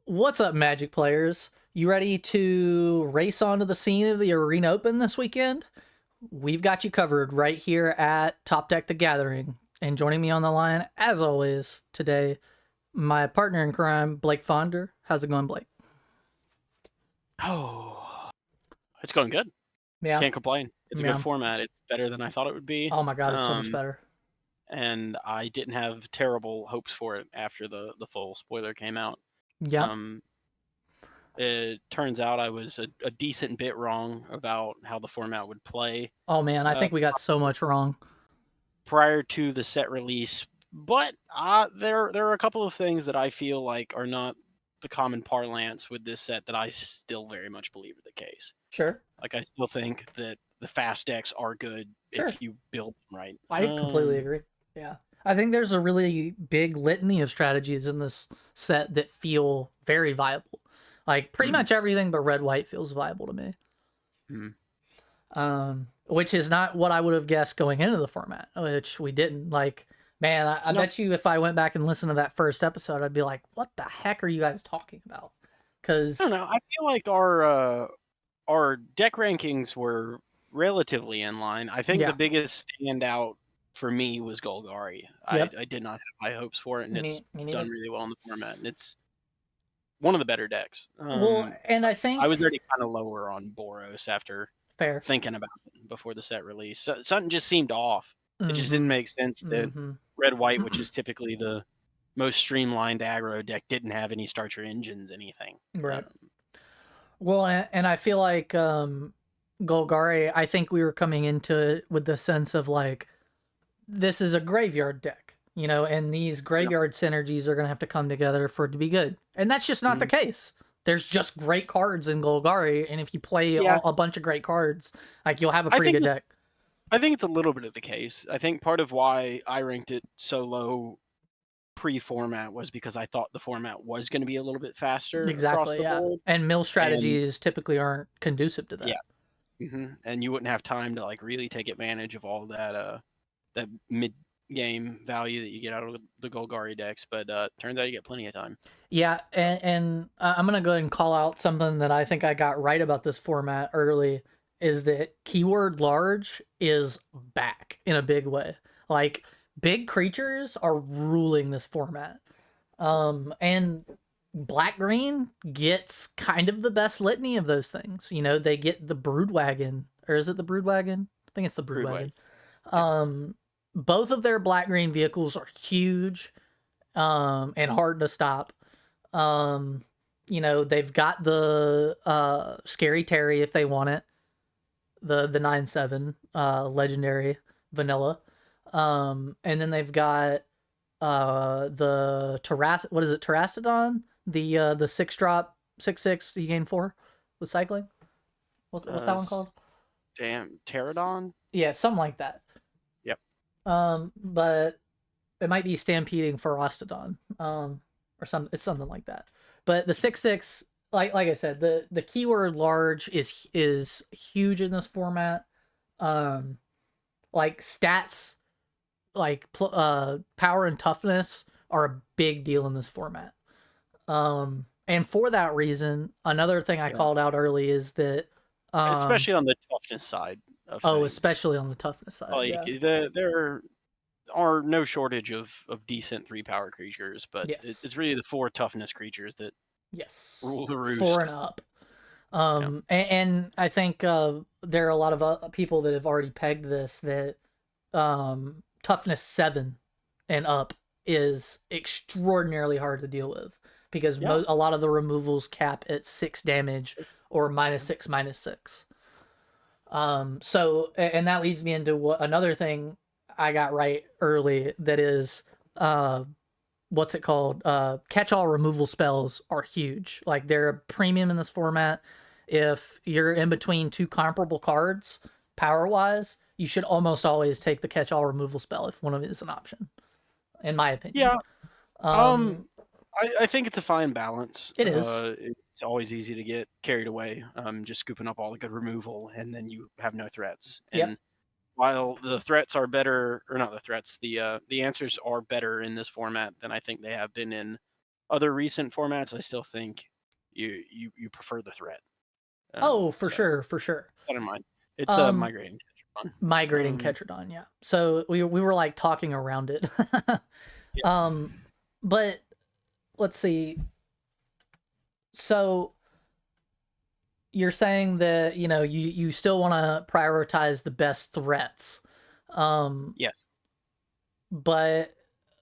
What's up, Magic players? You ready to race onto the scene of the Arena Open this weekend? We've got you covered right here at Top Deck the Gathering. And joining me on the line, as always, today, my partner in crime, Blake Fonder. How's it going, Blake? Oh, it's going good. Yeah, Can't complain. It's a good yeah. format. It's better than I thought it would be. Oh my god, it's so much better. And I didn't have terrible hopes for it after the full spoiler came out. Yeah. Um, it turns out I was a decent bit wrong about how the format would play Oh man, I uh, think we got so much wrong. prior to the set release. But there are a couple of things that I feel like are not the common parlance with this set that I still very much believe are the case. Sure, Like, I still think that the fast decks are good sure. if you build them right. I completely agree. Yeah. I think there's a really big litany of strategies in this set that feel very viable. Like pretty much everything but red white feels viable to me. Mhm. Which is not what I would have guessed going into the format, which we didn't. Like, man, I No, bet you if I went back and listened to that first episode, I'd be like, what the heck are you guys talking about? I don't Because, know. I feel like our deck rankings were relatively in line. I think the yeah, biggest standout for me was Golgari. yep, I did not have high hopes for it, and it's me done neither. really well in the format, and it's one of the better decks. Well, and I I think, was already kind of lower on Boros after fair. thinking about it before the set release. So, something just seemed off. It Mm just didn't hmm. make sense that Mm hmm. red white, which is typically the most streamlined aggro deck, didn't have any starter engines, anything. Right. Well, and I feel like Golgari, I think we were coming into it with the sense of like, this is a graveyard deck, and these Yeah. graveyard synergies are going to have to come together for it to be good. And that's just not the Mhm. case. There's just great cards in Golgari, and if you play Yeah, a bunch of great cards, like you'll have a I pretty think good deck. I think it's a little bit of the case. I think part of why I ranked it so low pre-format was because I thought the format was going to be a little bit faster across Exactly, the yeah. board, And mill and strategies typically aren't conducive to yeah, that. and you wouldn't have time to like really take advantage of all that mid game value that you get out of the Golgari decks. But turns out you get plenty of time. Yeah, and I'm gonna go ahead and call out something that I think I got right about this format early is that keyword large is back in a big way. Like big creatures are ruling this format. And black green gets kind of the best litany of those things. They get the brood wagon, or is it the brood wagon? I think it's the brood Broodway. wagon. Yeah. Um, both of their black green vehicles are huge, and hard to stop. They've got the Scary Terry if they want it. The 9/7 legendary vanilla. And then they've got the what is it, Terrastodon? The 6-drop 6/6 you gain 4 with cycling. What's that one called? Damn, Pterodon? Yeah, something like that. Yep. But it might be stampeding for Rostodon. Or it's something like that. But the 6/6, like I said, the keyword large is huge in this format. Like stats, like power and toughness are a big deal in this format. And for that reason, another thing I Yeah. called out early is that Especially on the toughness side of things. especially on the toughness side, Like, yeah. there are no shortage of decent 3 power creatures, but Yes. it's really the 4 toughness creatures that Yes. rule the 4 roost. and up. Yeah. And I think there are a lot of people that have already pegged this that toughness 7 and up is extraordinarily hard to deal with because Yeah. a lot of the removals cap at 6 damage or -6 -6. So and that leads me into another thing I got right early, that is what's it called? Catch-all removal spells are huge. Like they're a premium in this format. If you're in between two comparable cards, power-wise, you should almost always take the catch-all removal spell if one of it is an option, in my opinion. Yeah. Um, Um, I think it's a fine balance. it is. It's always easy to get carried away, just scooping up all the good removal, and then you have no threats. Yep. And while the threats are better, or not the threats, the answers are better in this format than I think they have been in other recent formats, I still think you prefer the threat. Oh, for So sure, for sure. keep that in mind. It's a Um, migrating Tetradon. Migrating Ketradon, yeah. So we were like talking around it. Yeah. um, but let's see. So you're saying that you still want to prioritize the best threats, Yes. but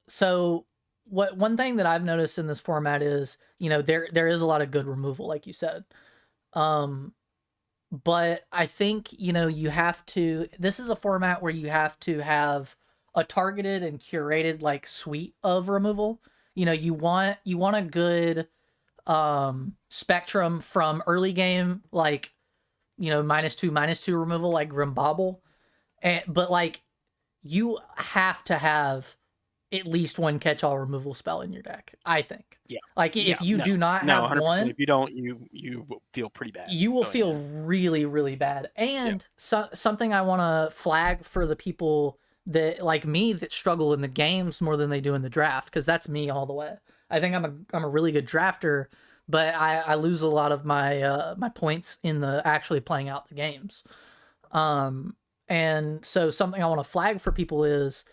so what one thing that I've noticed in this format is there is a lot of good removal, like you said. Um, but I think you have to. This is a format where you have to have a targeted and curated like suite of removal. You want a good spectrum from early game, like -2/-2 removal, like Grimbobble, but like you have to have at least one catch-all removal spell in your deck. I think. Yeah. Like Yeah. if you No. do not No. have 100%. one, If you don't, you will feel pretty bad you will going feel in. really, really bad. Yeah. And something I want to flag for the people that like me that struggle in the games more than they do in the draft, because that's me all the way. I think I'm a really good drafter, but I lose a lot of my my points in the actually playing out the games. And so something I want to flag for people is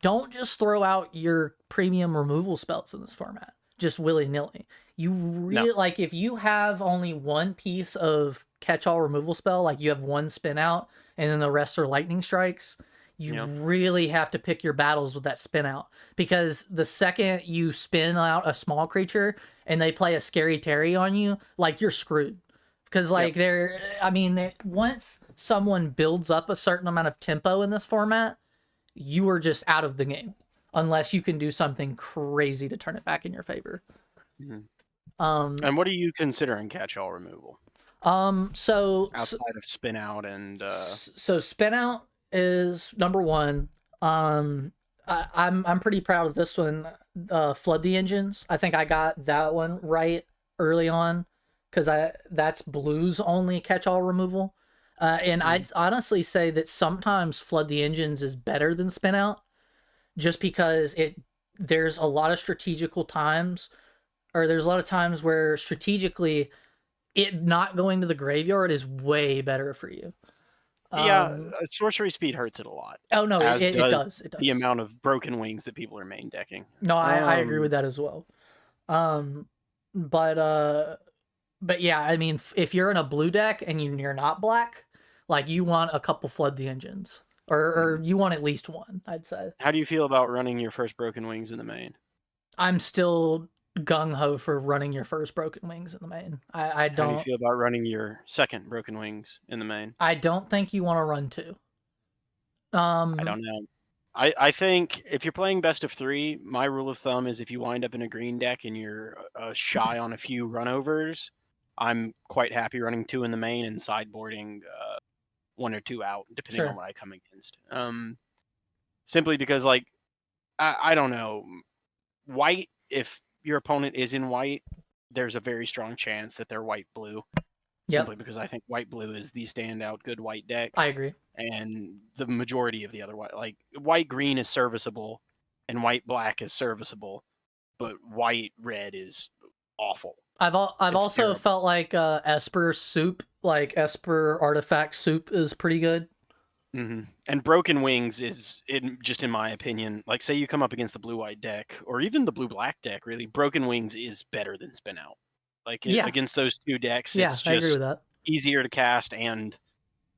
don't just throw out your premium removal spells in this format just willy-nilly. You No. really like if you have only one piece of catch-all removal spell, like you have one spin out and then the rest are lightning strikes, you Yeah. really have to pick your battles with that spin out, because the second you spin out a small creature and they play a scary Terry on you, like you're screwed. Because like Yep. once someone builds up a certain amount of tempo in this format, you are just out of the game unless you can do something crazy to turn it back in your favor. Mhm. Um, And what are you considering catch-all removal so outside of spin out and so spin out is number one. I'm pretty proud of this one. Flood the engines. I think I got that one right early on because I that's blues only catch all removal. And Mhm. I'd honestly say that sometimes flood the engines is better than spin out, just because there's a lot of strategical times, or there's a lot of times where strategically it not going to the graveyard is way better for you. Yeah, Um, sorcery speed hurts it a lot, oh no, as it does does, it the does. amount of broken wings that people are main decking. No, I agree Um, with that as well. Um, but uh, but yeah, I mean, if you're in a blue deck and you're not black, like you want a couple flood the engines, or mhm. you want at least one, I'd say. How do you feel about running your first broken wings in the main? I'm still gung ho for running your first broken wings in the main. How do you feel about running your second broken wings in the main? I don't think you want to run two. I Um, don't know. I think if you're playing best of three, my rule of thumb is if you wind up in a green deck and you're shy on a few runovers, I'm quite happy running two in the main and sideboarding one or two out, depending on sure. what I come against. Simply because, like, I don't know, white. If your opponent is in white, there's a very strong chance that they're white blue. Yep, Simply because I think white blue is the standout good white deck, I agree. and the majority of the other white green is serviceable, and white black is serviceable, but white red is awful. I've It's also terrible. felt like Esper soup, like Esper artifact soup, is pretty good. And broken wings is just in my opinion, like say you come up against the blue white deck or even the blue black deck, really, broken wings is better than spin out. Like Yeah, against those two decks, yeah, it's I agree just with that. easier to cast and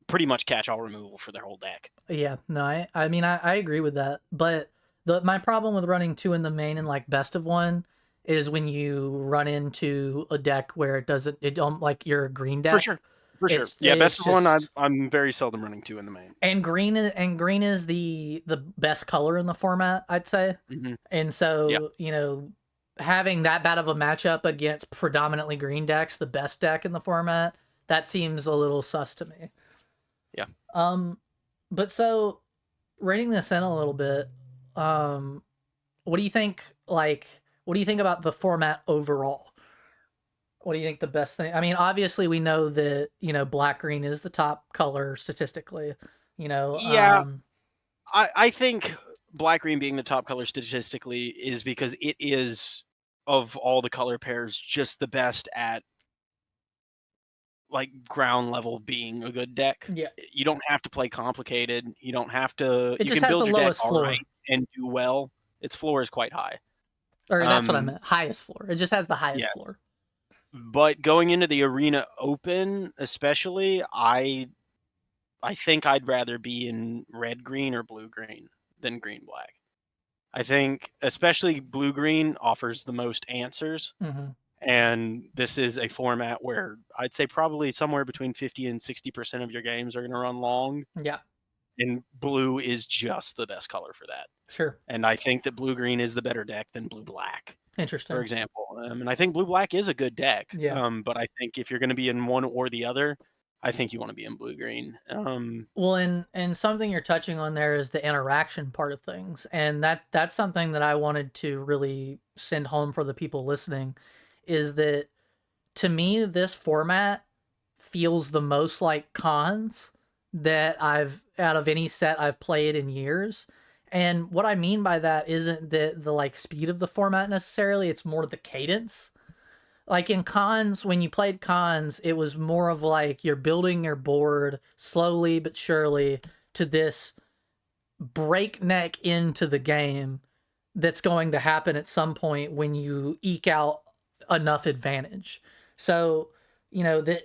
pretty much catch all removal for their whole deck. Yeah, no, I mean I agree with that. But my problem with running two in the main and like best of one is when you run into a deck where it don't like you're a green For deck. sure. For sure. Yeah, It's best of one, just I'm very seldom running two in the main. and green is the best color in the format, I'd say. Mhm. And Yeah. so, having that bad of a matchup against predominantly green decks, the best deck in the format, that seems a little sus to me. Yeah. Um, but so rating this in a little bit, um, what do you think? Like, what do you think about the format overall? What do you think the best thing? I mean, obviously we know that black green is the top color statistically. You know, Yeah, I think black green being the top color statistically is because it is of all the color pairs, just the best at like ground level being a good deck. Yeah. You don't have to play complicated. You don't have to. It You just can has the build your deck lowest all right floor. and do well. Its floor is quite high. Or that's what I Um, meant. Highest floor. It just has the highest yeah, floor. but going into the Arena Open, especially, I think I'd rather be in red green or blue green than green black. I think especially blue green offers the most answers. Hmm. And this is a format where I'd say probably somewhere between 50 and 60% of your games are going to run long. Yeah. And blue is just the best color for that. Sure. And I think that blue green is the better deck than blue black, for Interesting. example. And I think blue black is a good deck. Yeah. But I think if you're going to be in one or the other, I think you want to be in blue green. Well, and something you're touching on there is the interaction part of things, and that's something that I wanted to really send home for the people listening, is that to me this format feels the most like cons that I've out of any set I've played in years. And what I mean by that isn't the like speed of the format necessarily, it's more the cadence. Like in cons, when you played cons, it was more of like you're building your board slowly but surely to this breakneck into the game that's going to happen at some point when you eke out enough advantage. So,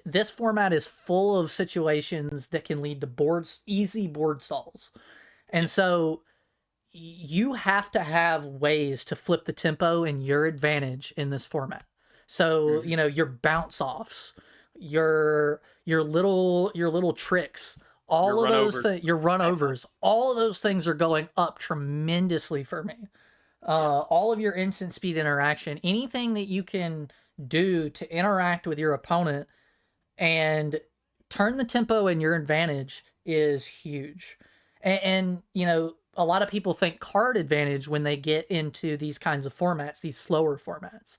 this format is full of situations that can lead to easy board stalls. And so you have to have ways to flip the tempo in your advantage in this format. So, Mhm. your bounce offs, your little tricks, Your all of run those over. things, your run overs, all of those things are going up tremendously for me. Yeah. All of your instant speed interaction, anything that you can do to interact with your opponent and turn the tempo in your advantage is huge. And a lot of people think card advantage when they get into these kinds of formats, these slower formats.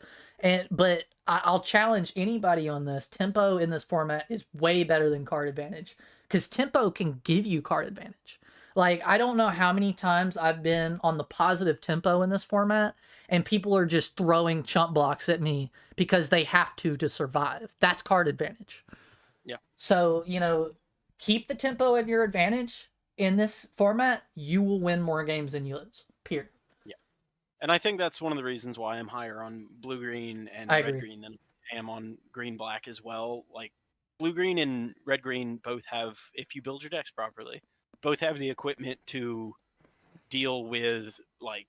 But I'll challenge anybody on this. Tempo in this format is way better than card advantage because tempo can give you card advantage. Like, I don't know how many times I've been on the positive tempo in this format, and people are just throwing chump blocks at me because they have to survive. That's card advantage. Yeah. So, keep the tempo at your advantage in this format, you will win more games than you lose. Period. Yeah. And I think that's one of the reasons why I'm higher on blue green I and red agree. green than I am on green black as well. Like blue green and red green both have, if you build your decks properly, both have the equipment to deal with like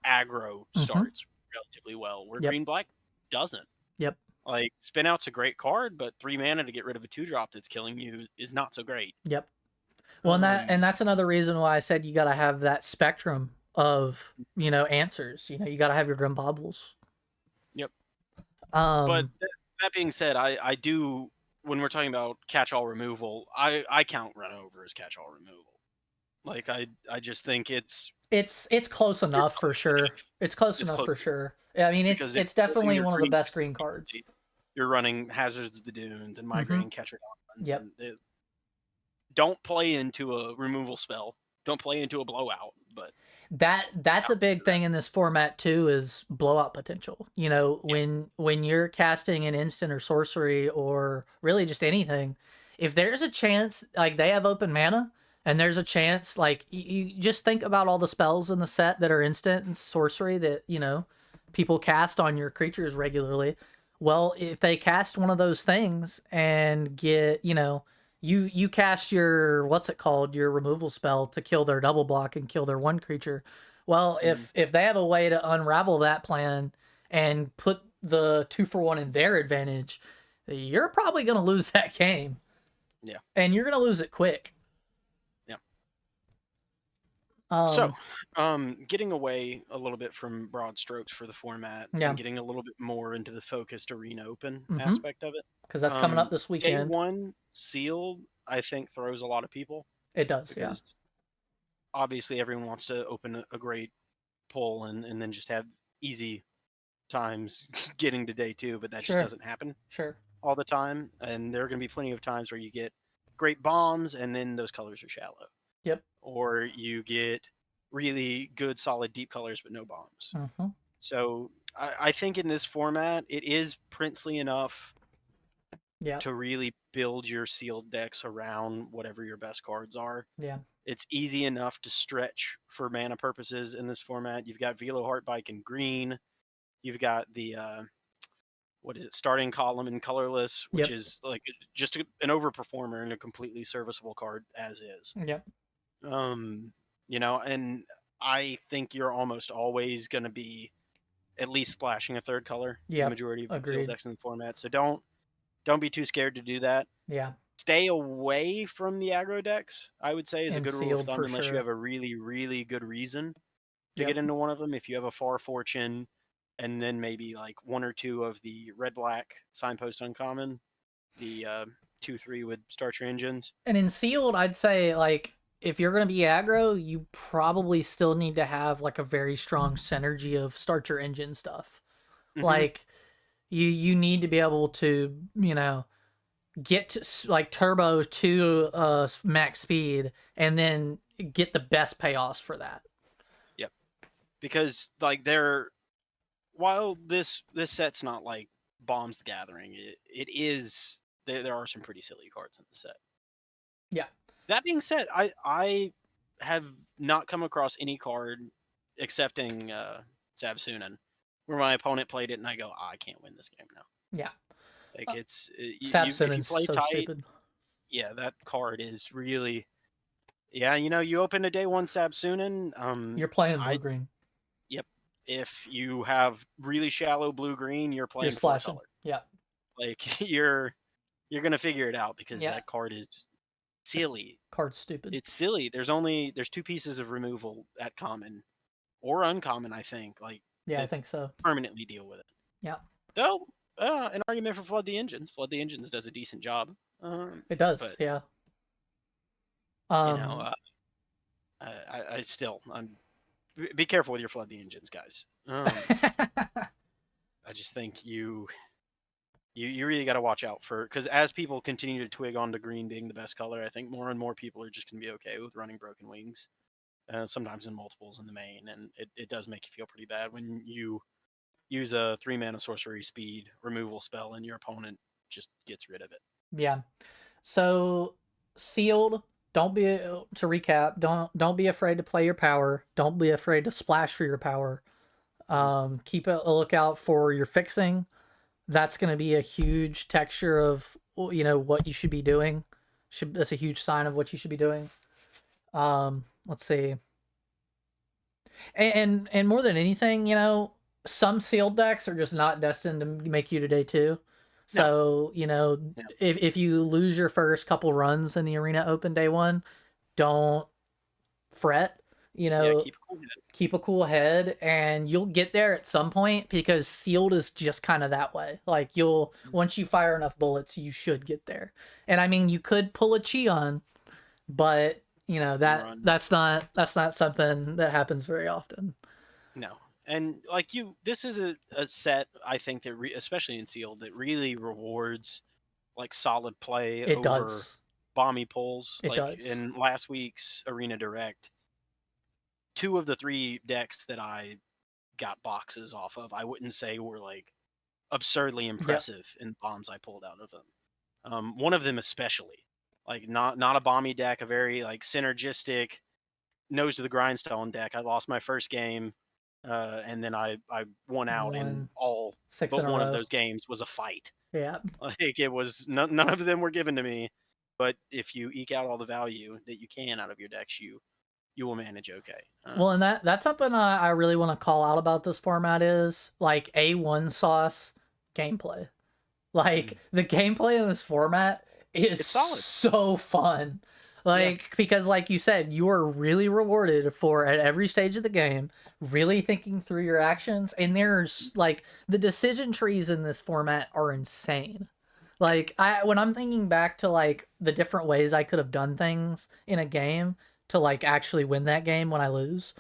aggro Mm-hmm. starts relatively well, where Yep. green black doesn't. Yep. Like spin out's a great card, but 3 mana to get rid of a 2-drop that's killing you is not so great. Yep. Well, and that Um, and that's another reason why I said you got to have that spectrum of answers. You got to have your Grimbobbles. yep. But Um. that being said, I do, when we're talking about catch-all removal, I count run over as catch-all removal. Like I just think It's close it's enough for close sure. enough. It's close It's enough close for enough sure. I mean, it's because if it's you're building definitely your one of the green best green cards. deck, you're running Hazards of the Dunes and Mm-hmm. Migrating Catcher-Dons, Yep. and don't play into a removal spell. Don't play into a blowout, but That's a big after that, thing in this format too, is blowout potential. yeah. When you're casting an instant or sorcery or really just anything, if there's a chance like they have open mana and there's a chance like you just think about all the spells in the set that are instant and sorcery that, people cast on your creatures regularly. Well, if they cast one of those things and get, you cast your what's it called, your removal spell to kill their double block and kill their one creature. Well, Mhm. if they have a way to unravel that plan and put the 2-for-1 in their advantage, you're probably going to lose that game, Yeah. and you're going to lose it quick. Yeah. So, Um, getting away a little bit from broad strokes for the format yeah. and getting a little bit more into the focused Arena Open Mm-hmm. aspect of it. Because that's coming up this Day weekend. one sealed, I think, throws a lot of people It does, yeah. because obviously everyone wants to open a great pull and then just have easy times getting to day two, but that just Sure. doesn't happen Sure. all the time. And there are going to be plenty of times where you get great bombs and then those colors are shallow, Yep. or you get really good, solid, deep colors but no bombs. Mm-hmm. So I think in this format, it is princely enough Yeah, to really build your sealed decks around whatever your best cards are. yeah, It's easy enough to stretch for mana purposes in this format. You've got Velo Heartbike in green. You've got the what is it, starting column in colorless, which yep, is like just an overperformer and a completely serviceable card as is. yep, Um, and I think you're almost always going to be at least splashing a third color in the yep. majority of your field Agreed. decks in the format. So don't be too scared to do that. Yeah, Stay away from the aggro decks, I would say, is a and good rule of sealed thumb, for unless you sure. have a really, really good reason to Yep. get into one of them. If you have a Far Fortune and then maybe like one or two of the red black signpost uncommon, the 2/3 with starter engines. And in sealed, I'd say like if you're gonna be aggro, you probably still need to have like a very strong synergy of starter engine stuff. Hmm. Like you need to be able to get to, like turbo to max speed and then get the best payoffs for that. Yep. Because like they're while this set's not like Bombs the Gathering, it is there are some pretty silly cards in the set. Yeah. That being said, I have not come across any card excepting Sabsunan where my opponent played it and I go, I can't win this game now. Yeah. Like it's if you Sapsunen's play so tight, stupid. yeah, that card is really yeah. You open a day one Sabsunan. You're playing blue I green. Yep. If you have really shallow blue green, you're You're playing four splashing. color. Yeah. Like you're gonna figure it out because Yeah. that card is silly. Card's stupid. It's silly. There's two pieces of removal at common or uncommon, I think, like Yeah, I that think so. permanently deal with it. Yeah. Though, an argument for Flood the Engines. Flood the Engines does a decent job. It does. But Yeah. you know, Um I still be careful with your Flood the Engines, guys. I just think you really got to watch out for because as people continue to twig onto green being the best color, I think more and more people are just going to be okay with running Broken Wings. Sometimes in multiples in the main, and it does make you feel pretty bad when you use a 3 mana sorcery speed removal spell and your opponent just gets rid of it. yeah. So sealed, don't be to recap, don't be afraid to play your power. Don't be afraid to splash for your power. Mhm. Keep a lookout for your fixing. That's going to be a huge texture of what you should be doing. That's a huge sign of what you should be doing. Let's see. And more than anything, some sealed decks are just not destined to make you today too. No, So, no, if you lose your first couple runs in the arena open day one, don't fret. You yeah, know, keep a cool head. keep a cool head and you'll get there at some point because sealed is just kind of that way. Like once you fire enough bullets, you should get there. And I mean, you could pull a Cheon, but And that run. that's not something that happens very often. No, and like this is a set I think that especially in sealed that really rewards like solid play It over does. bomby pulls. It Like does. in last week's Arena Direct, two of the three decks that I got boxes off of, I wouldn't say were like absurdly Yep. impressive in bombs I pulled out of them. One of them especially, like not a bomby deck, a very like synergistic nose to the grindstone deck. I lost my first game, and then I won out in Won all 6 but in a one of row. those games was a fight. Yeah. Like it was none of them were given to me, but if you eke out all the value that you can out of your decks, you will manage okay. Well, and that's something I really want to call out about this format is like A1 sauce gameplay. Like the gameplay in this format is It's solid. so fun. Yeah. Like because like you said, you are really rewarded for at every stage of the game really thinking through your actions and there's like the decision trees in this format are insane. Like when I'm thinking back to like the different ways I could have done things in a game to like actually win that game when I lose,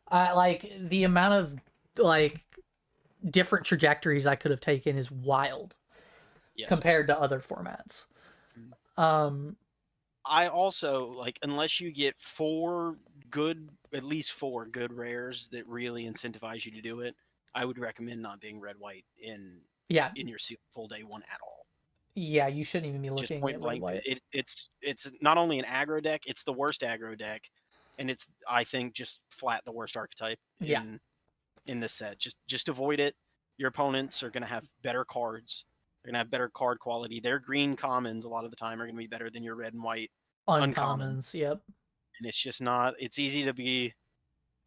I like the amount of like different trajectories I could have taken is wild Yes. compared to other formats. Mm. Um, I also like unless you get at least four good rares that really incentivize you to do it. I would recommend not being red white Yeah, in your sealed full day one at all. yeah, you shouldn't even be Just looking point at red blank. white. It's not only an aggro deck, it's the worst aggro deck, and it's, I think, just flat the worst archetype Yeah, in this set. Just avoid it. Your opponents are going to have better cards. They're going to have better card quality. Their green commons a lot of the time are going to be better than your red and white uncommons. uncommons. Yep. And it's just not. It's easy to be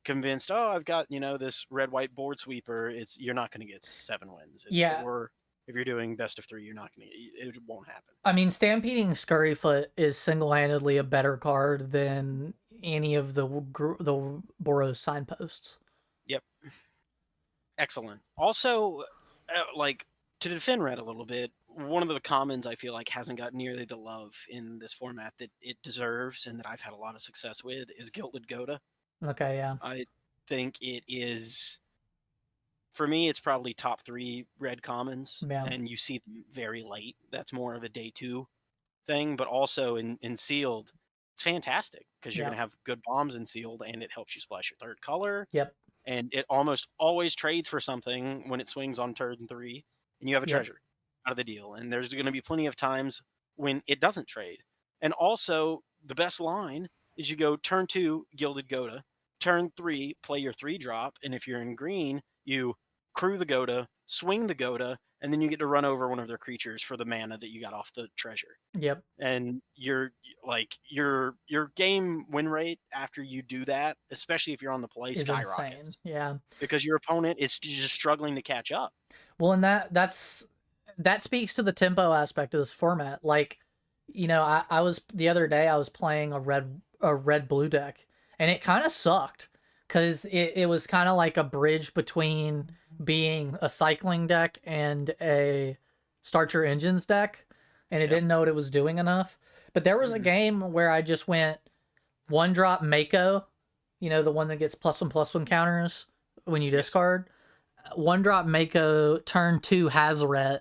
convinced. Oh, I've got this red white board sweeper. You're not going to get 7 wins. Yeah, Or if you're doing best of 3, you're not going to. It won't happen. I mean, Stampeding Scurryfoot is single-handedly a better card than any of the Boros signposts. Yep. Excellent. Also, like, to defend red a little bit, one of the commons I feel like hasn't got nearly the love in this format that it deserves and that I've had a lot of success with is Gilded Goda. Okay, yeah. I think it is, for me, it's probably top 3 red commons, Yeah. and you see them very late. That's more of a day 2 thing, but also in sealed, it's fantastic because you're Yeah. going to have good bombs in sealed, and it helps you splash your 3rd color. Yep. And it almost always trades for something when it swings on turn 3, and you have a Yep. treasure out of the deal. And there's going to be plenty of times when it doesn't trade. And also, the best line is you go turn 2, Gilded Goda, turn 3, play your 3-drop, and if you're in green, you crew the Goda, swing the Goda, and then you get to run over one of their creatures for the mana that you got off the treasure. Yep. And your game win rate after you do that, especially if you're on the play, Is skyrockets. insane. Yeah. Because your opponent is just struggling to catch up. Well, and that speaks to the tempo aspect of this format. Like, I was the other day I was playing a red blue deck, and it kind of sucked because it was kind of like a bridge between being a cycling deck and a start your engines deck, and it didn't know what it was doing enough. But there was a game where I just went 1-drop Mako, the one that gets +1/+1 counters when you discard. 1-drop Mako, turn 2 Hazoret,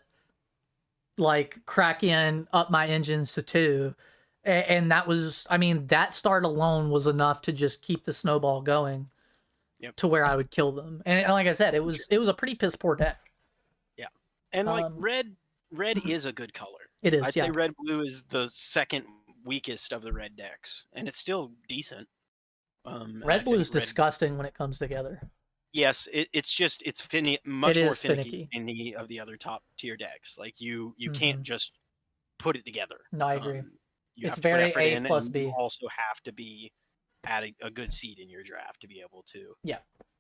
like crack in, up my engines to 2. And that was, I mean, that start alone was enough to just keep the snowball going to where I would kill them. And like I said, it was a pretty piss poor deck. Yeah. And like red is a good color. It is. I'd say red blue is the second weakest of the red decks, and it's still decent. Red blue is disgusting when it comes together. Yes, it's much more finicky than any of the other top tier decks. Like you can't just put it together. No, I agree. You it's have to very put effort A in, plus and B. You also have to be at a good seed in your draft to be able to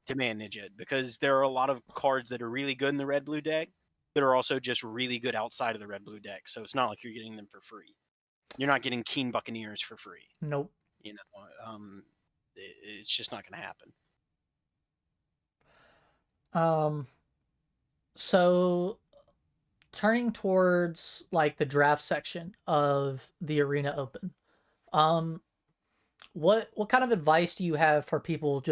to manage it, because there are a lot of cards that are really good in the red blue deck that are also just really good outside of the red blue deck. So it's not like you're getting them for free. You're not getting Keen Buccaneers for free. Nope. It's just not going to happen. So turning towards like the draft section of the Arena Open, what kind of advice do you have for people?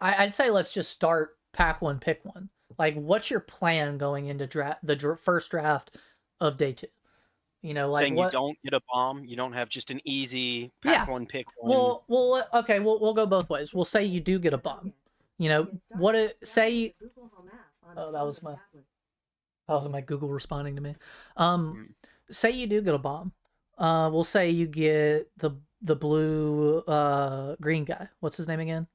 I'd say let's just start pack 1, pick 1. Like, what's your plan going into the first draft of day 2? Like saying you don't get a bomb, you don't have just an easy pack 1, pick 1. Well, okay, we'll go both ways. We'll say you do get a bomb. Say. Oh, that was my Google responding to me. Say you do get a bomb. We'll say you get the blue green guy. What's his name again?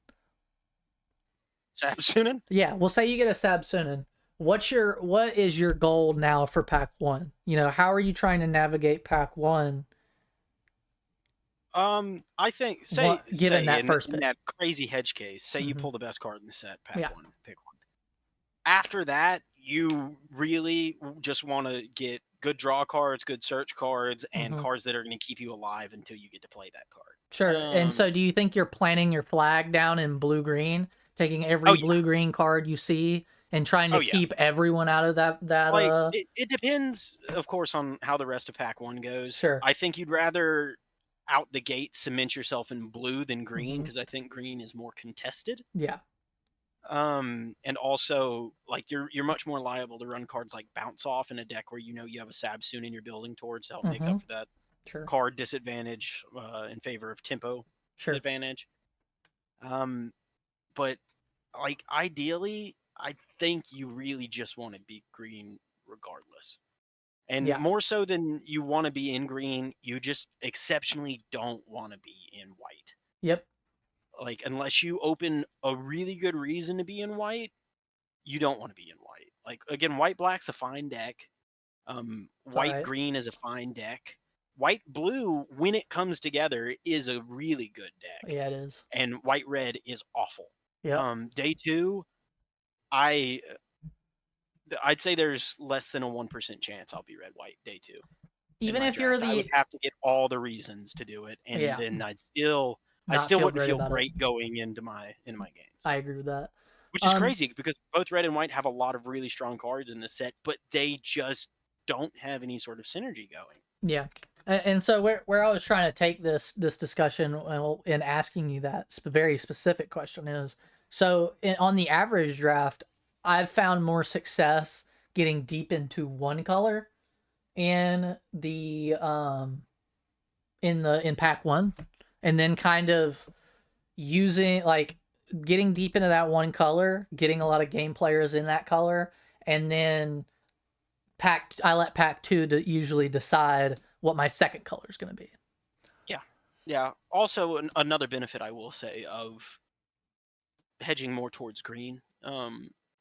Sabsunin? Yeah, we'll say you get a Sabsunin. What is your goal now for pack 1? How are you trying to navigate pack 1? I think given that first pick, in that crazy hedge case, say you pull the best card in the set, pack 1, pick 1. After that, you really just want to get good draw cards, good search cards, and cards that are going to keep you alive until you get to play that card. Sure. And so do you think you're planting your flag down in blue-green, taking every blue-green card you see and trying to keep everyone out of that? It depends, of course, on how the rest of pack 1 goes. Sure. I think you'd rather out the gate cement yourself in blue than green, because I think green is more contested. Yeah. And also, like, you're much more liable to run cards like Bounce Off in a deck where you have a Sabsoon in your building towards to help make up for that card disadvantage in favor of tempo advantage. But like, ideally, I think you really just want to be green regardless. And Yeah. more so than you want to be in green, you just exceptionally don't want to be in white. Yep. Like, unless you open a really good reason to be in white, you don't want to be in white. Like, again, white black's a fine deck. It's all White right. green is a fine deck. White blue, when it comes together, is a really good deck. Yeah, it is. And white red is awful. Yep. Day two, I I'd say there's less than a 1% chance I'll be red white day two in Even my if you're draft. I would the have to get all the reasons to do it, and yeah, then I not still feel wouldn't great feel about it. great going into my games. I agree with that. Which is Um, crazy because both red and white have a lot of really strong cards in the set, but they just don't have any sort of synergy going. yeah. And so where I was trying to take this discussion in asking you that very specific question is so on the average draft, I've found more success getting deep into one color in the in pack one, and then kind of using like getting deep into that one color, getting a lot of game players in that color, and then I let pack two to usually decide what my second color is going to be. Yeah. Yeah. Also, another benefit I will say of hedging more towards green,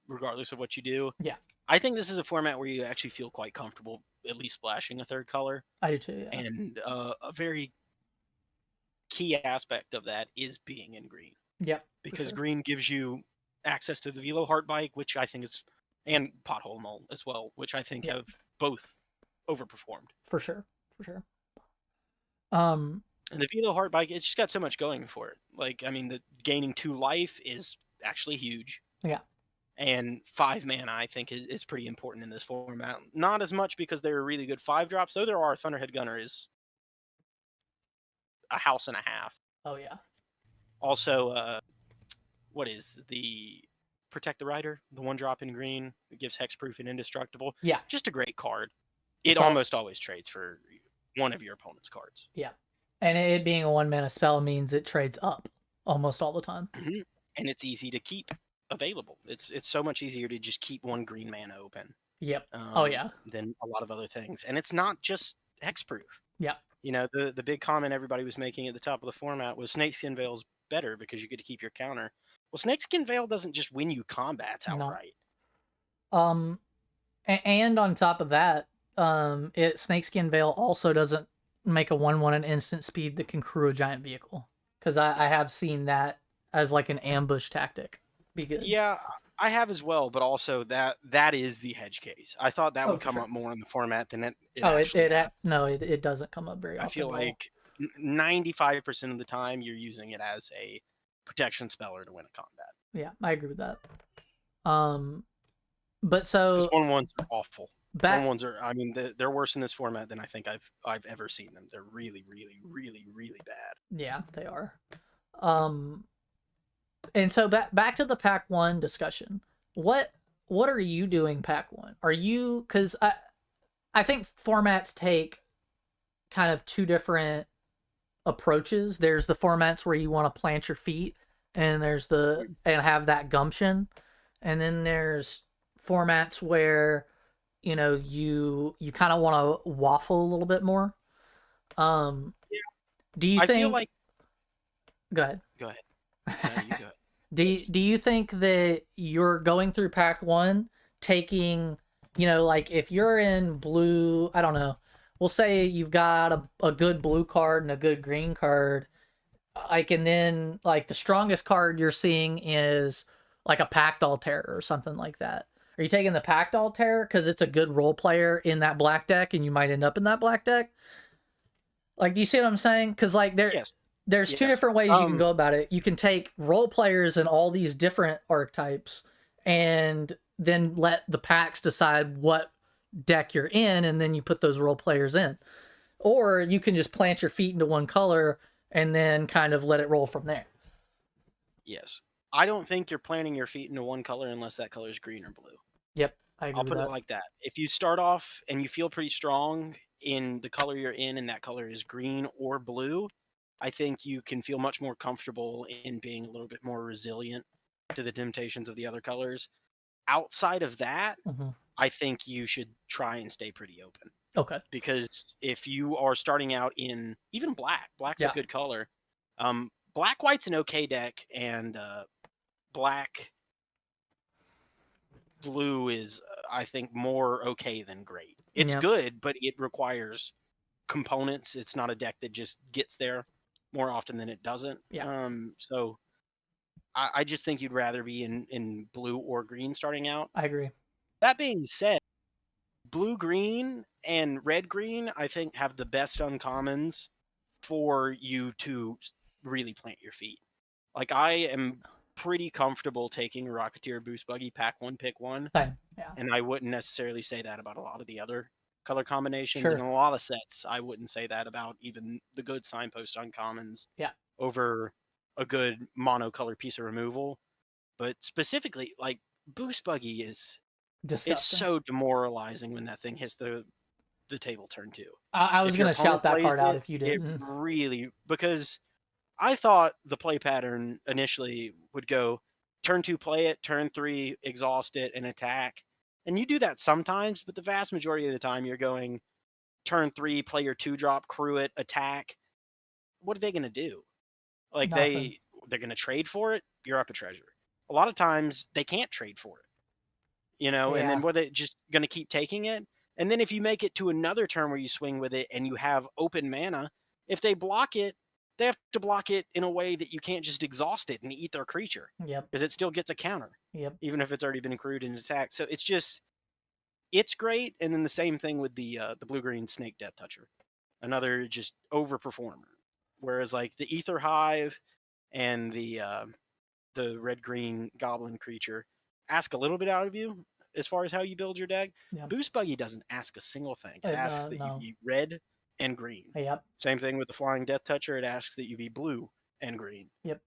regardless of what you do, Yeah, I think this is a format where you actually feel quite comfortable at least splashing a third color. I do too. Yeah. And a very key aspect of that is being in green, Yep. For because sure. green gives you access to the Velo Heart Bike, which I think is, and Pothole Null as well, which I think Yep. have both overperformed. For sure. For sure. Um. And the Velo Heart Bike, it's just got so much going for it. Like, I mean, the gaining 2 life is actually huge. Yeah. And 5 mana, I think, is pretty important in this format. Not as much because they're really good 5 drops, though there are. Thunderhead Gunner is a house and a half. Oh yeah. Also, what is the Protect the Rider? The 1 drop in green that gives hexproof and indestructible. Yeah. Just a great card. It It's all. almost always trades for one of your opponent's cards. Yeah. And it being a one mana spell means it trades up almost all the time. Mhm. And it's easy to keep available. It's so much easier to just keep one green mana open Yep. Oh yeah. than a lot of other things. And it's not just hexproof. Yeah. You know, the big comment everybody was making at the top of the format was Snakeskin Veil's better because you get to keep your counter. Well, Snakeskin Veil doesn't just win you combats No. outright. Um. And on top of that, Snakeskin Veil also doesn't make a 1/1 an instant speed that can crew a giant vehicle. Because I have seen that as like an ambush tactic. Be good. Yeah, I have as well, but also that is the hedge case. I thought that Oh, would for come sure. up more in the format than it Oh, actually has. no, it doesn't come up very I often feel at all. like 95% of the time you're using it as a protection speller to win a combat. Yeah, I agree with that. Um, but Because so 1/1s are awful. One back, ones are. I mean, they're worse in this format than I think I've ever seen them. They're really, really, really, really bad. yeah, they are. Um, and so back to the pack one discussion. What what are you doing pack one? Are you because I think formats take kind of two different approaches. There's the formats where you want to plant your feet, and there's the and have that gumption, and then there's formats where you kind of want to waffle a little bit more. Um, Yeah, do you I feel think? like. Go ahead. Go ahead. No, you go ahead. Do you think that you're going through pack one, taking, like if you're in blue, I don't know, we'll say you've got a good blue card and a good green card, like, and then like the strongest card you're seeing is like a Pact Altair or something like that. Are you taking the Pact Altair because it's a good role player in that black deck and you might end up in that black deck? Like, do you see what I'm saying? Because like Yes. there's two Yes. different ways you can go about it. You can take role players in all these different archetypes and then let the packs decide what deck you're in, and then you put those role players in. Or you can just plant your feet into one color and then kind of let it roll from there. Yes. I don't think you're planting your feet into one color unless that color is green or blue. Yep, I agree I'll with put it that. like that. If you start off and you feel pretty strong in the color you're in, and that color is green or blue, I think you can feel much more comfortable in being a little bit more resilient to the temptations of the other colors. outside of that, Mhm. I think you should try and stay pretty open. Okay. Because if you are starting out in even black's a Yeah. good color. Black white's an okay deck, and black blue is I think more okay than great. It's Yep. good, but it requires components. It's not a deck that just gets there more often than it doesn't. Yeah. So I just think you'd rather be in blue or green starting out. I agree. That being said, blue green and red green I think have the best uncommons for you to really plant your feet. Like I am pretty comfortable taking Rocketeer Boost Buggy pack one, pick one, Same. Yeah. and I wouldn't necessarily say that about a lot of the other color combinations. And Sure. in a lot of sets, I wouldn't say that about even the good signpost uncommons Yeah. over a good monocolor piece of removal. But specifically, like Boost Buggy it's Disgusting. so demoralizing when that thing hits the table turn two. I was If your gonna opponent shout that plays card out it, if you it didn't. really because I thought the play pattern initially would go turn two, play it, turn three, exhaust it, and attack. And you do that sometimes, but the vast majority of the time you're going turn three, play your two drop, crew it, attack. What are they going to do? Like Nothing. they're going to trade for it. You're up a treasure. A lot of times they can't trade for it, and then Yeah. what they just going to keep taking it. And then if you make it to another turn where you swing with it and you have open mana, if they block it, they have to block it in a way that you can't just exhaust it and eat their creature Yep. because it still gets a counter, Yep. even if it's already been accrued and attacked. So it's great. And then the same thing with the blue green snake death toucher, another just overperformer. Whereas like the ether hive and the red green goblin creature ask a little bit out of you as far as how you build your deck. Yep. Boost Buggy doesn't ask a single thing. It asks that you No. be red and green. Yep. Same thing with the Flying Death Toucher. It asks that you be blue and green. Yep.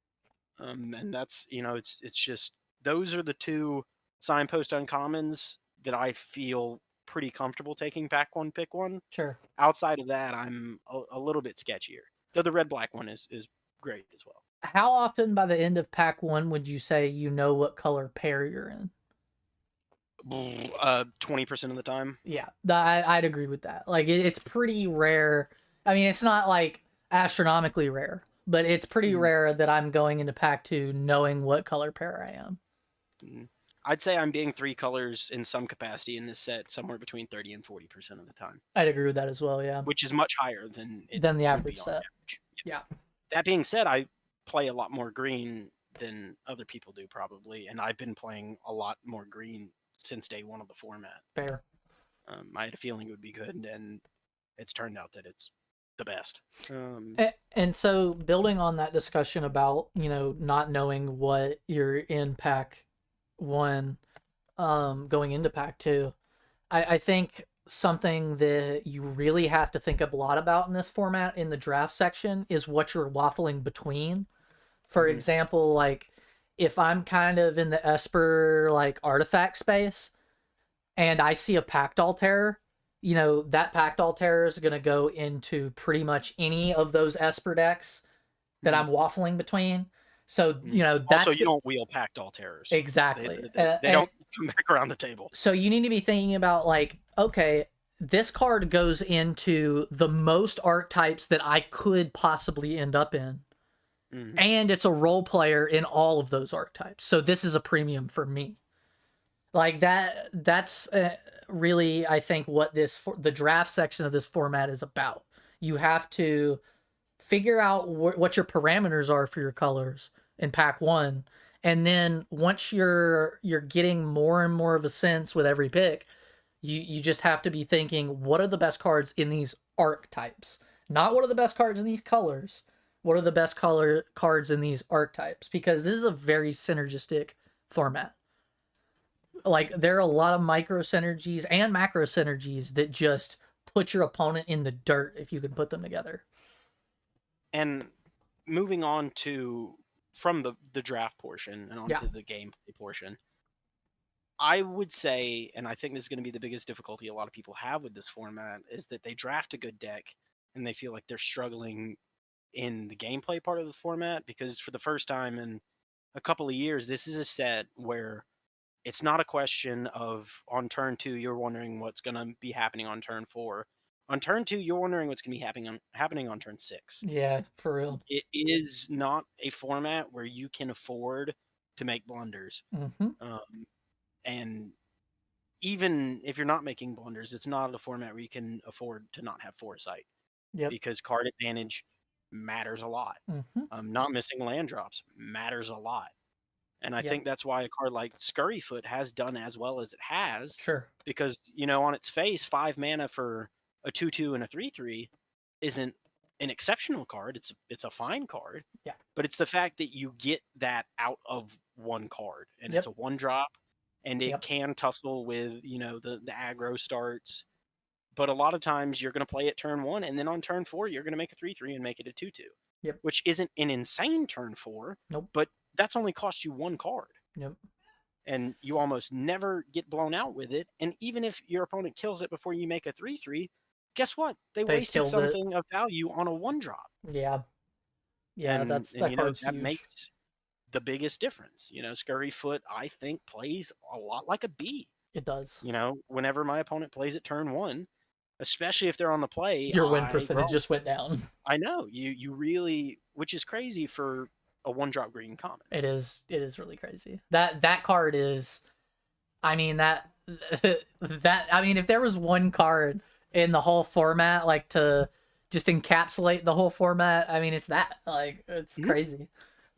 And that's it's just those are the two signpost uncommons that I feel pretty comfortable taking back one, pick one. Sure. Outside of that, I'm a little bit sketchier. Though the red black one is great as well. How often by the end of pack one would you say you know what color pair you're in? 20% of the time. Yeah, I'd agree with that. Like it's pretty rare. I mean, it's not like astronomically rare, but it's pretty Mhm. rare that I'm going into pack two knowing what color pair I am. Mhm. I'd say I'm being three colors in some capacity in this set, somewhere between 30 and 40% of the time, I'd agree with that as well. Yeah, which is much higher than it than the would be average on set. average. Yeah, That being said, I play a lot more green than other people do probably, and I've been playing a lot more green since day one of the format. fair. I had a feeling it would be good, and it's turned out that it's the best. And so building on that discussion about not knowing what you're in pack one, going into pack two, I think something that you really have to think a lot about in this format in the draft section is what you're waffling between. For Mhm. example, like if I'm kind of in the Esper like artifact space and I see a Pact Altair, that Pact Altair is going to go into pretty much any of those Esper decks that Mhm. I'm waffling between. So, Mhm. Also, that's you don't wheel packed all terrors. They, exactly. they, they don't come back around the table. So you need to be thinking about like, okay, this card goes into the most archetypes that I could possibly end up in. Mhm. And it's a role player in all of those archetypes. So this is a premium for me. Like that's really I think what the draft section of this format is about. You have to figure out what your parameters are for your colors in pack 1, and then once you're getting more and more of a sense with every pick, you just have to be thinking what are the best cards in these archetypes, not what are the best cards in these colors, what are the best color cards in these archetypes, because this is a very synergistic format. Like there are a lot of micro synergies and macro synergies that just put your opponent in the dirt if you can put them together. And moving on from the draft portion and Yeah. onto the gameplay portion, I would say, and I think this is going to be the biggest difficulty a lot of people have with this format, is that they draft a good deck and they feel like they're struggling in the gameplay part of the format because for the first time in a couple of years, this is a set where it's not a question of on turn 2 you're wondering what's going to be happening on turn 4. On turn 2 you're wondering what's going to be happening on turn 6. Yeah, for real. It is not a format where you can afford to make blunders. Mm-hmm. Um, and even if you're not making blunders, it's not a format where you can afford to not have foresight, Yep. because card advantage matters a lot. Mm-hmm. Not missing land drops matters a lot. And I Yep. think that's why a card like Scurryfoot has done as well as it has, Sure. because, on its face, 5 mana for a 2/2 and a 3/3 isn't an exceptional card. It's a fine card. Yeah. But it's the fact that you get that out of one card, and it's Yep. a 1-drop, and it Yep. can tussle with, the aggro starts. But a lot of times you're going to play it turn 1, and then on turn 4 you're going to make a 3/3 and make it a 2/2. Yep. Which isn't an insane turn 4, Nope. but that's only cost you 1 card. Yep. And you almost never get blown out with it. And even if your opponent kills it before you make a 3/3, guess what? They They wasted killed it. something of value on a 1-drop. Yeah. Yeah, And, that's and that you know, card's that huge. makes the biggest difference. Scurryfoot, I think, plays a lot like a B. It does. Whenever my opponent plays it turn 1, especially if they're on the play, Your win I percentage grow. just went down. I know. You really, which is crazy for a 1-drop green common. It is really crazy. That card is, I mean, that I mean, if there was one card in the whole format, like, to just encapsulate the whole format, I mean, it's that. Like, it's Mhm. crazy.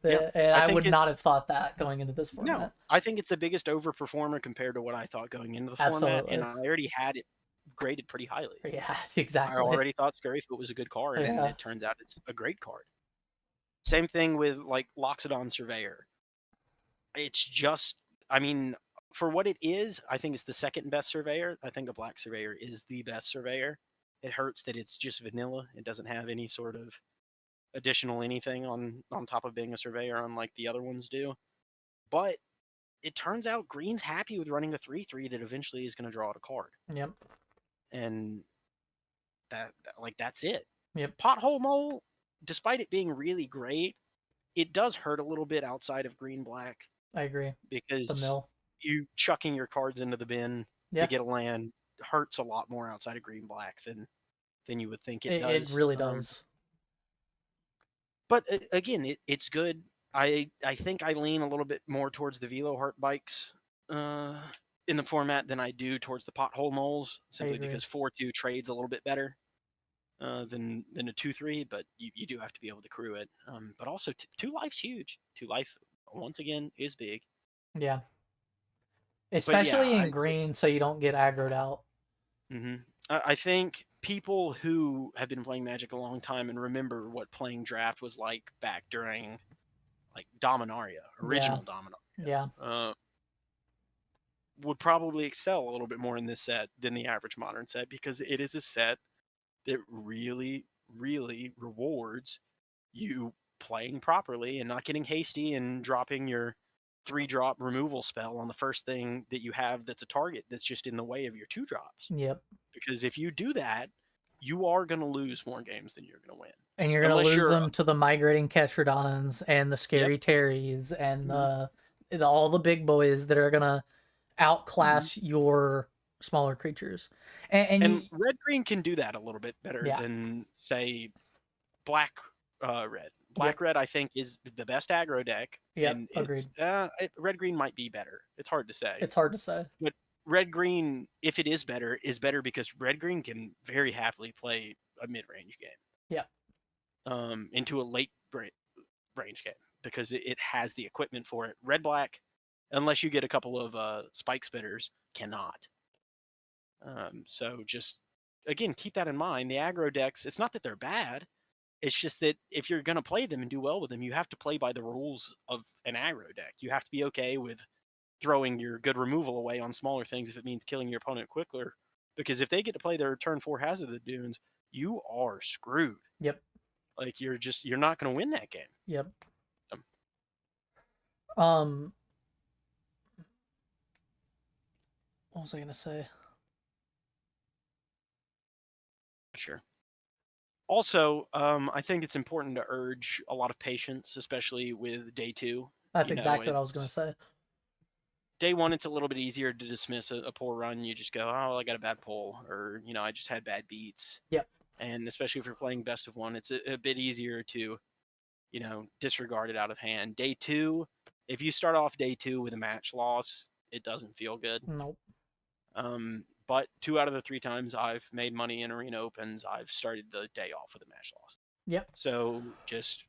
Yeah, And I I think would not have it's thought that going into this no, format. I think it's the biggest overperformer compared to what I thought going into the format, and Absolutely. I already had it graded pretty highly. Yeah, I exactly. already thought Scurryfoot was a good card, and Yeah. it turns out it's a great card. Same thing with, like, Loxodon Surveyor. It's just, I mean, for what it is, I think it's the second best Surveyor. I think a Black Surveyor is the best Surveyor. It hurts that it's just vanilla. It doesn't have any sort of additional anything on top of being a Surveyor, unlike the other ones do. But it turns out Green's happy with running a 3/3 that eventually is going to draw out a card. Yep. And that's it. Yep. Pothole Mole, despite it being really great, it does hurt a little bit outside of green black, I agree. The because mill. you chucking your cards into the bin to Yeah. get a land hurts a lot more outside of green black than you would think it It does. really does. But again, it's good. I think I lean a little bit more towards the Velo Heart bikes in the format than I do towards the Pothole Moles, simply agree. because 4/2 trades a little bit better than a 2/3, but you do have to be able to crew it. But also, 2 life's huge. 2 life, once again, is big. Yeah. But yeah, Especially in green, so you don't get aggroed out. I think people who have been playing Magic a long time and remember what playing Draft was like back during, like, Dominaria, original Dominaria, Yeah. would probably excel a little bit more in this set than the average Modern set, because it is a set that really, really rewards you playing properly and not getting hasty and dropping your 3-drop removal spell on the first thing that you have that's a target that's just in the way of your 2-drops. Yep. Because if you do that, you are going to lose more games than you're going to win. And you're gonna Unless lose you're, them to the migrating Ketrodons and the yep. scary Terries and Mhm. all the big boys that are gonna Mhm. outclass your smaller creatures. And And you, red green can do that a little bit better yeah. than, say, black red. Yep. Black red, I think, is the best aggro deck, Yep. and Agreed. red green might be better. It's hard to say. It's hard to say. But red green, if it is better because red green can very happily play a mid range game. Yeah. Into a late range game, because it has the equipment for it. Red black, unless you get a couple of spike spitters, cannot. So just, again, keep that in mind. The aggro decks, it's not that they're bad. It's just that if you're going to play them and do well with them, you have to play by the rules of an aggro deck. You have to be okay with throwing your good removal away on smaller things if it means killing your opponent quicker. Because if they get to play their turn 4 Hazard of the Dunes, you are screwed. Yep. Like, you're not going to win that game. Yep. What was I gonna say? Sure. Also, I think it's important to urge a lot of patience, especially with day 2. That's exactly what I was gonna say. day one, it's a little bit easier to dismiss a poor run. You just go, oh, I got a bad pull, or I just had bad beats. Yep. And especially if you're playing best of one, it's a bit easier to disregard it out of hand. Day two, if you start off day two with a match loss, it doesn't feel good. Nope. But 2 out of the 3 times I've made money in Arena Opens, I've started the day off with a match loss. Yep. So just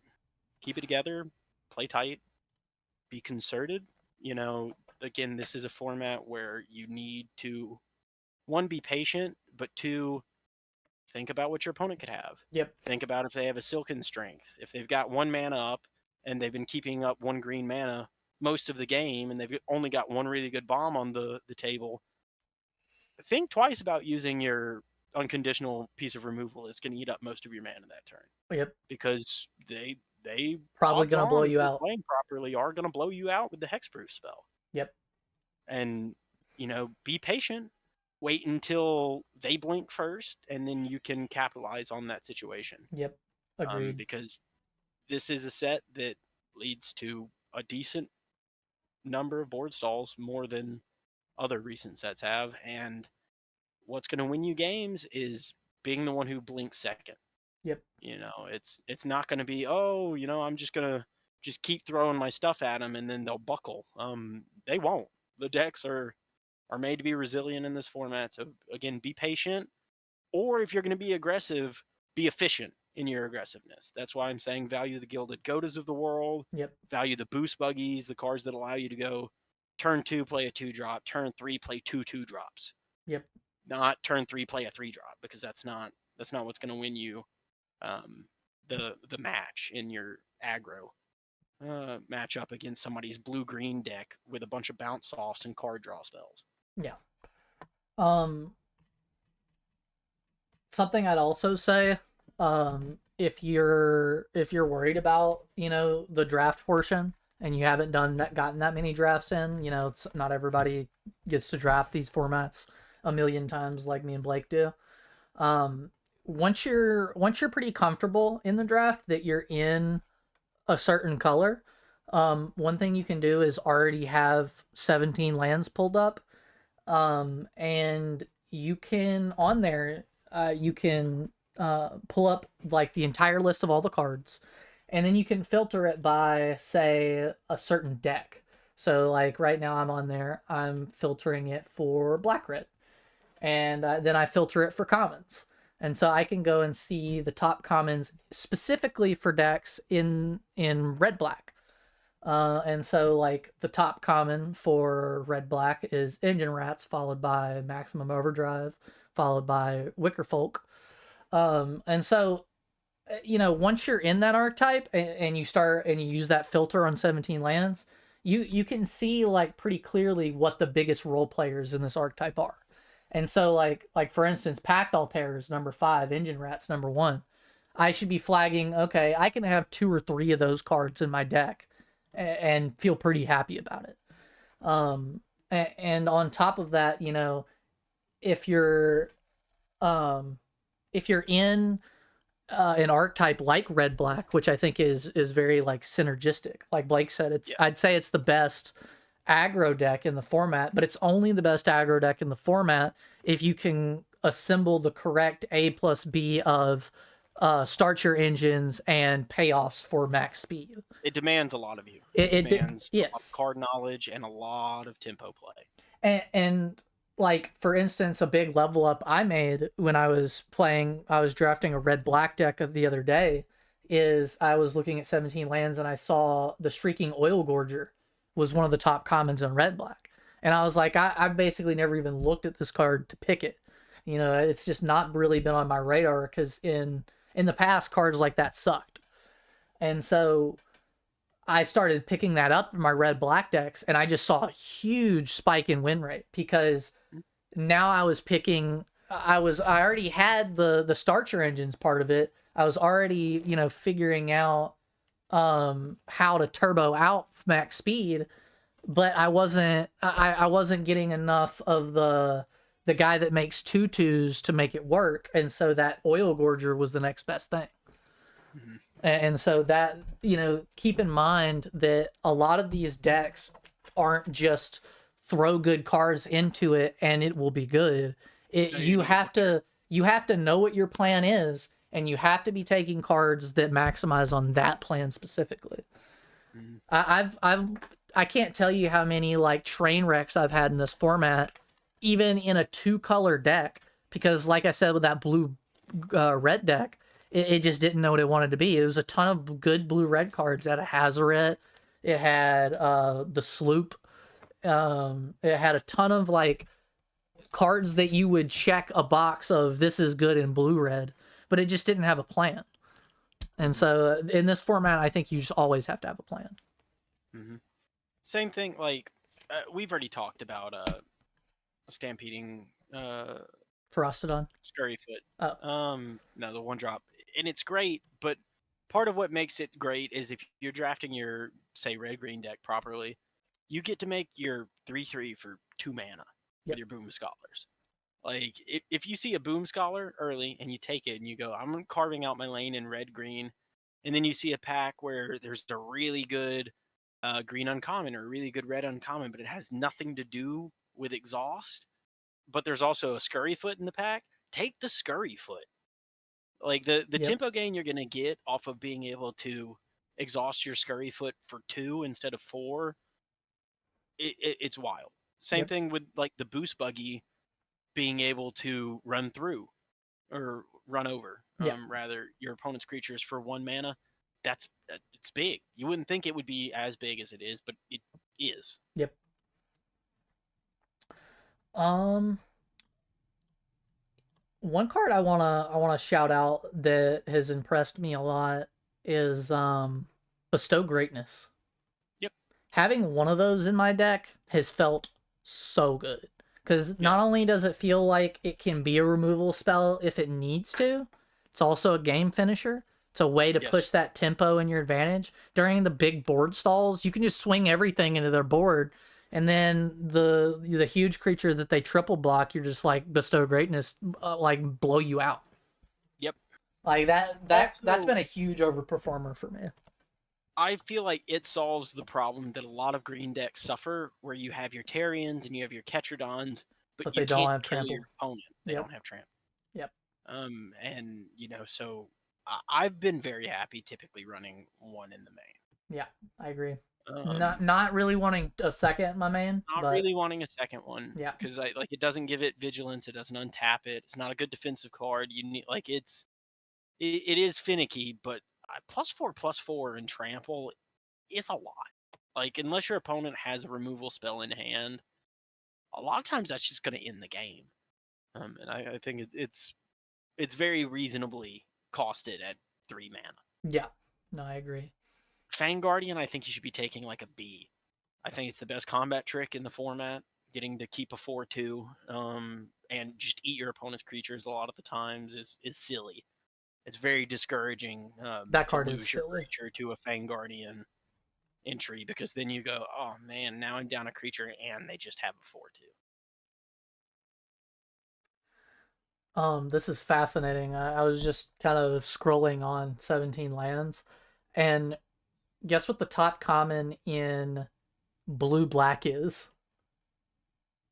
keep it together, play tight, be concerted. Again, this is a format where you need to, 1, be patient, but 2, think about what your opponent could have. Yep. Think about if they have a Silken Strength. If they've got 1 mana up and they've been keeping up 1 green mana most of the game and they've only got 1 really good bomb on the table, think twice about using your unconditional piece of removal. It's going to eat up most of your mana that turn. Yep. Because they probably going to blow you out. Playing properly are going to blow you out with the Hexproof spell. Yep. And be patient. Wait until they blink first, and then you can capitalize on that situation. Yep. Agreed. Because this is a set that leads to a decent number of board stalls, more than other recent sets have. And what's going to win you games is being the one who blinks second. Yep. It's not going to be, I'm just going to just keep throwing my stuff at them and then they'll buckle. They won't. The decks are made to be resilient in this format. So again, be patient, or if you're going to be aggressive, be efficient in your aggressiveness. That's why I'm saying value the Gilded Godas of the world. Yep. Value the boost buggies, the cards that allow you to go turn 2, play a 2-drop, turn 3, play 2 2-drops. Yep. Not turn 3, play a 3-drop, because that's not what's going to win you the match in your aggro matchup against somebody's blue-green deck with a bunch of bounce offs and card draw spells. Yeah. Something I'd also say, if you're worried about, the draft portion and you haven't gotten that many drafts in, it's not everybody gets to draft these formats a million times like me and Blake do. Once you're pretty comfortable in the draft that you're in a certain color, one thing you can do is already have 17 lands pulled up. And you can, on there, you can pull up like the entire list of all the cards, and then you can filter it by, say, a certain deck. So like right now I'm on there, I'm filtering it for black-red, and then I filter it for commons. And so I can go and see the top commons specifically for decks in red-black. And so like the top common for red-black is Engine Rats, followed by Maximum Overdrive, followed by Wicker Folk. And so, once you're in that archetype and you start and you use that filter on 17 lands, you can see like pretty clearly what the biggest role players in this archetype are. And so like for instance, Pact Altair is number 5, Engine Rats number 1. I should be flagging, okay, I can have 2 or 3 of those cards in my deck and feel pretty happy about it. And on top of that, if you're in an archetype like red black, which I think is very like synergistic, like Blake said, I'd say it's the best aggro deck in the format, but it's only the best aggro deck in the format if you can assemble the correct A plus B of start your engines and payoffs for max speed. It demands a lot of you. It demands yes. a lot of card knowledge and a lot of tempo play. And like, for instance, a big level up I made when I was drafting a red-black deck the other day, is I was looking at 17 lands and I saw the Streaking Oil Gorger was one of the top commons in red-black. And I was like, I've basically never even looked at this card to pick it. It's just not really been on my radar because in the past, cards like that sucked. And so I started picking that up in my red-black decks, and I just saw a huge spike in win rate because now I was picking. I already had the start your engines part of it. I was already figuring out how to turbo out max speed, but I wasn't getting enough of the guy that makes 2/2s to make it work, and so that Oil Gorger was the next best thing. Mm-hmm. And so that, keep in mind that a lot of these decks aren't just throw good cards into it and it will be good. No, You need to have to know what your plan is, and you have to be taking cards that maximize on that plan specifically. Mhm. I can't tell you how many like train wrecks I've had in this format, even in a 2-color deck, because like I said with that blue red deck, it just didn't know what it wanted to be. It was a ton of good blue red cards. It had a Hazaret, it had the Sloop, it had a ton of like cards that you would check a box of this is good in blue red, but it just didn't have a plan. And so in this format, I think you just always have to have a plan. Mm-hmm. Same thing. Like we've already talked about stampeding Ferocity. Scurryfoot. Oh. No, the one drop, and it's great. But part of what makes it great is if you're drafting your say red green deck properly, you get to make your 3/3 for 2 mana Yep. with your Boom Scholars. Like if you see a Boom Scholar early and you take it and you go, I'm carving out my lane in red green, and then you see a pack where there's a really good green uncommon or a really good red uncommon, but it has nothing to do with exhaust. But there's also a Scurryfoot in the pack. Take the Scurryfoot. Like the Yep. tempo gain you're gonna get off of being able to exhaust your Scurryfoot for 2 instead of 4. It's wild. Same Yep. thing with like the Boost Buggy being able to run through or run over, Yep. rather your opponent's creatures for 1 mana. That's it's big. You wouldn't think it would be as big as it is, but it is. Yep. One card I wanna shout out that has impressed me a lot is Bestow Greatness. Yep. Having one of those in my deck has felt so good. Because not only does it feel like it can be a removal spell if it needs to, it's also a game finisher. It's a way to push that tempo in your advantage. During the big board stalls, you can just swing everything into their board, and then the huge creature that they triple block, you're just like Bestow Greatness, like blow you out. Yep. Like that's been a huge overperformer for me. I feel like it solves the problem that a lot of green decks suffer, where you have your Terrians and you have your Ketradons, but you they don't can't have kill trample. your opponent. They don't have trample. Yep. And so I've been very happy typically running one in the main. Yeah, I agree. Not really wanting a second, my man. Not really wanting a second one. Yeah. Because it doesn't give it vigilance. It doesn't untap it. It's not a good defensive card. You need it is finicky, but +4/+4 and trample is a lot. Like unless your opponent has a removal spell in hand, a lot of times that's just going to end the game. And I think it's very reasonably costed at 3 mana. Yeah, no, I agree. Fang Guardian, I think you should be taking like a B. I think it's the best combat trick in the format. Getting to keep a 4/2 and just eat your opponent's creatures a lot of the times is silly. It's very discouraging. That card to is lose your silly. creature to a Fang Guardian entry, because then you go, oh man, now I'm down a creature and they just have a 4/2. This is fascinating. I was just kind of scrolling on 17 lands, and guess what the top common in blue black is?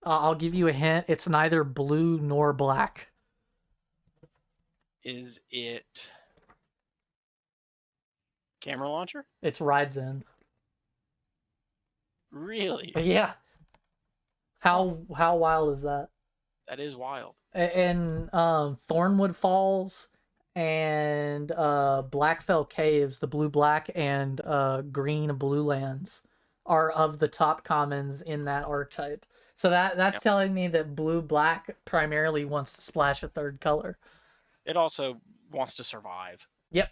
I'll give you a hint. It's neither blue nor black. Is it Camera Launcher? It's Rides In. Really? Yeah. How wild is that? That is wild. And Thornwood Falls and Blackfell Caves, the blue black and green blue lands, are of the top commons in that archetype. So that's telling me that blue black primarily wants to splash a third color. It also wants to survive. Yep,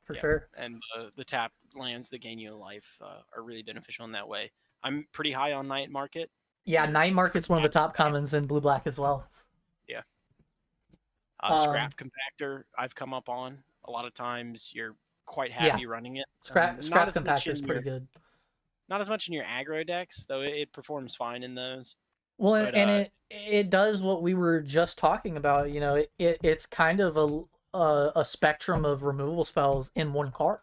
for sure. And the tap lands that gain you a life are really beneficial in that way. I'm pretty high on Night Market. Yeah, Night Market's one of the top commons in blue black as well. Yeah. Scrap Compactor I've come up on. A lot of times you're quite happy running it. Scrap Compactor is pretty good. Not as much in your aggro decks, though it performs fine in those. Well, and it does what we were just talking about. You know, it's kind of a spectrum of removal spells in one card.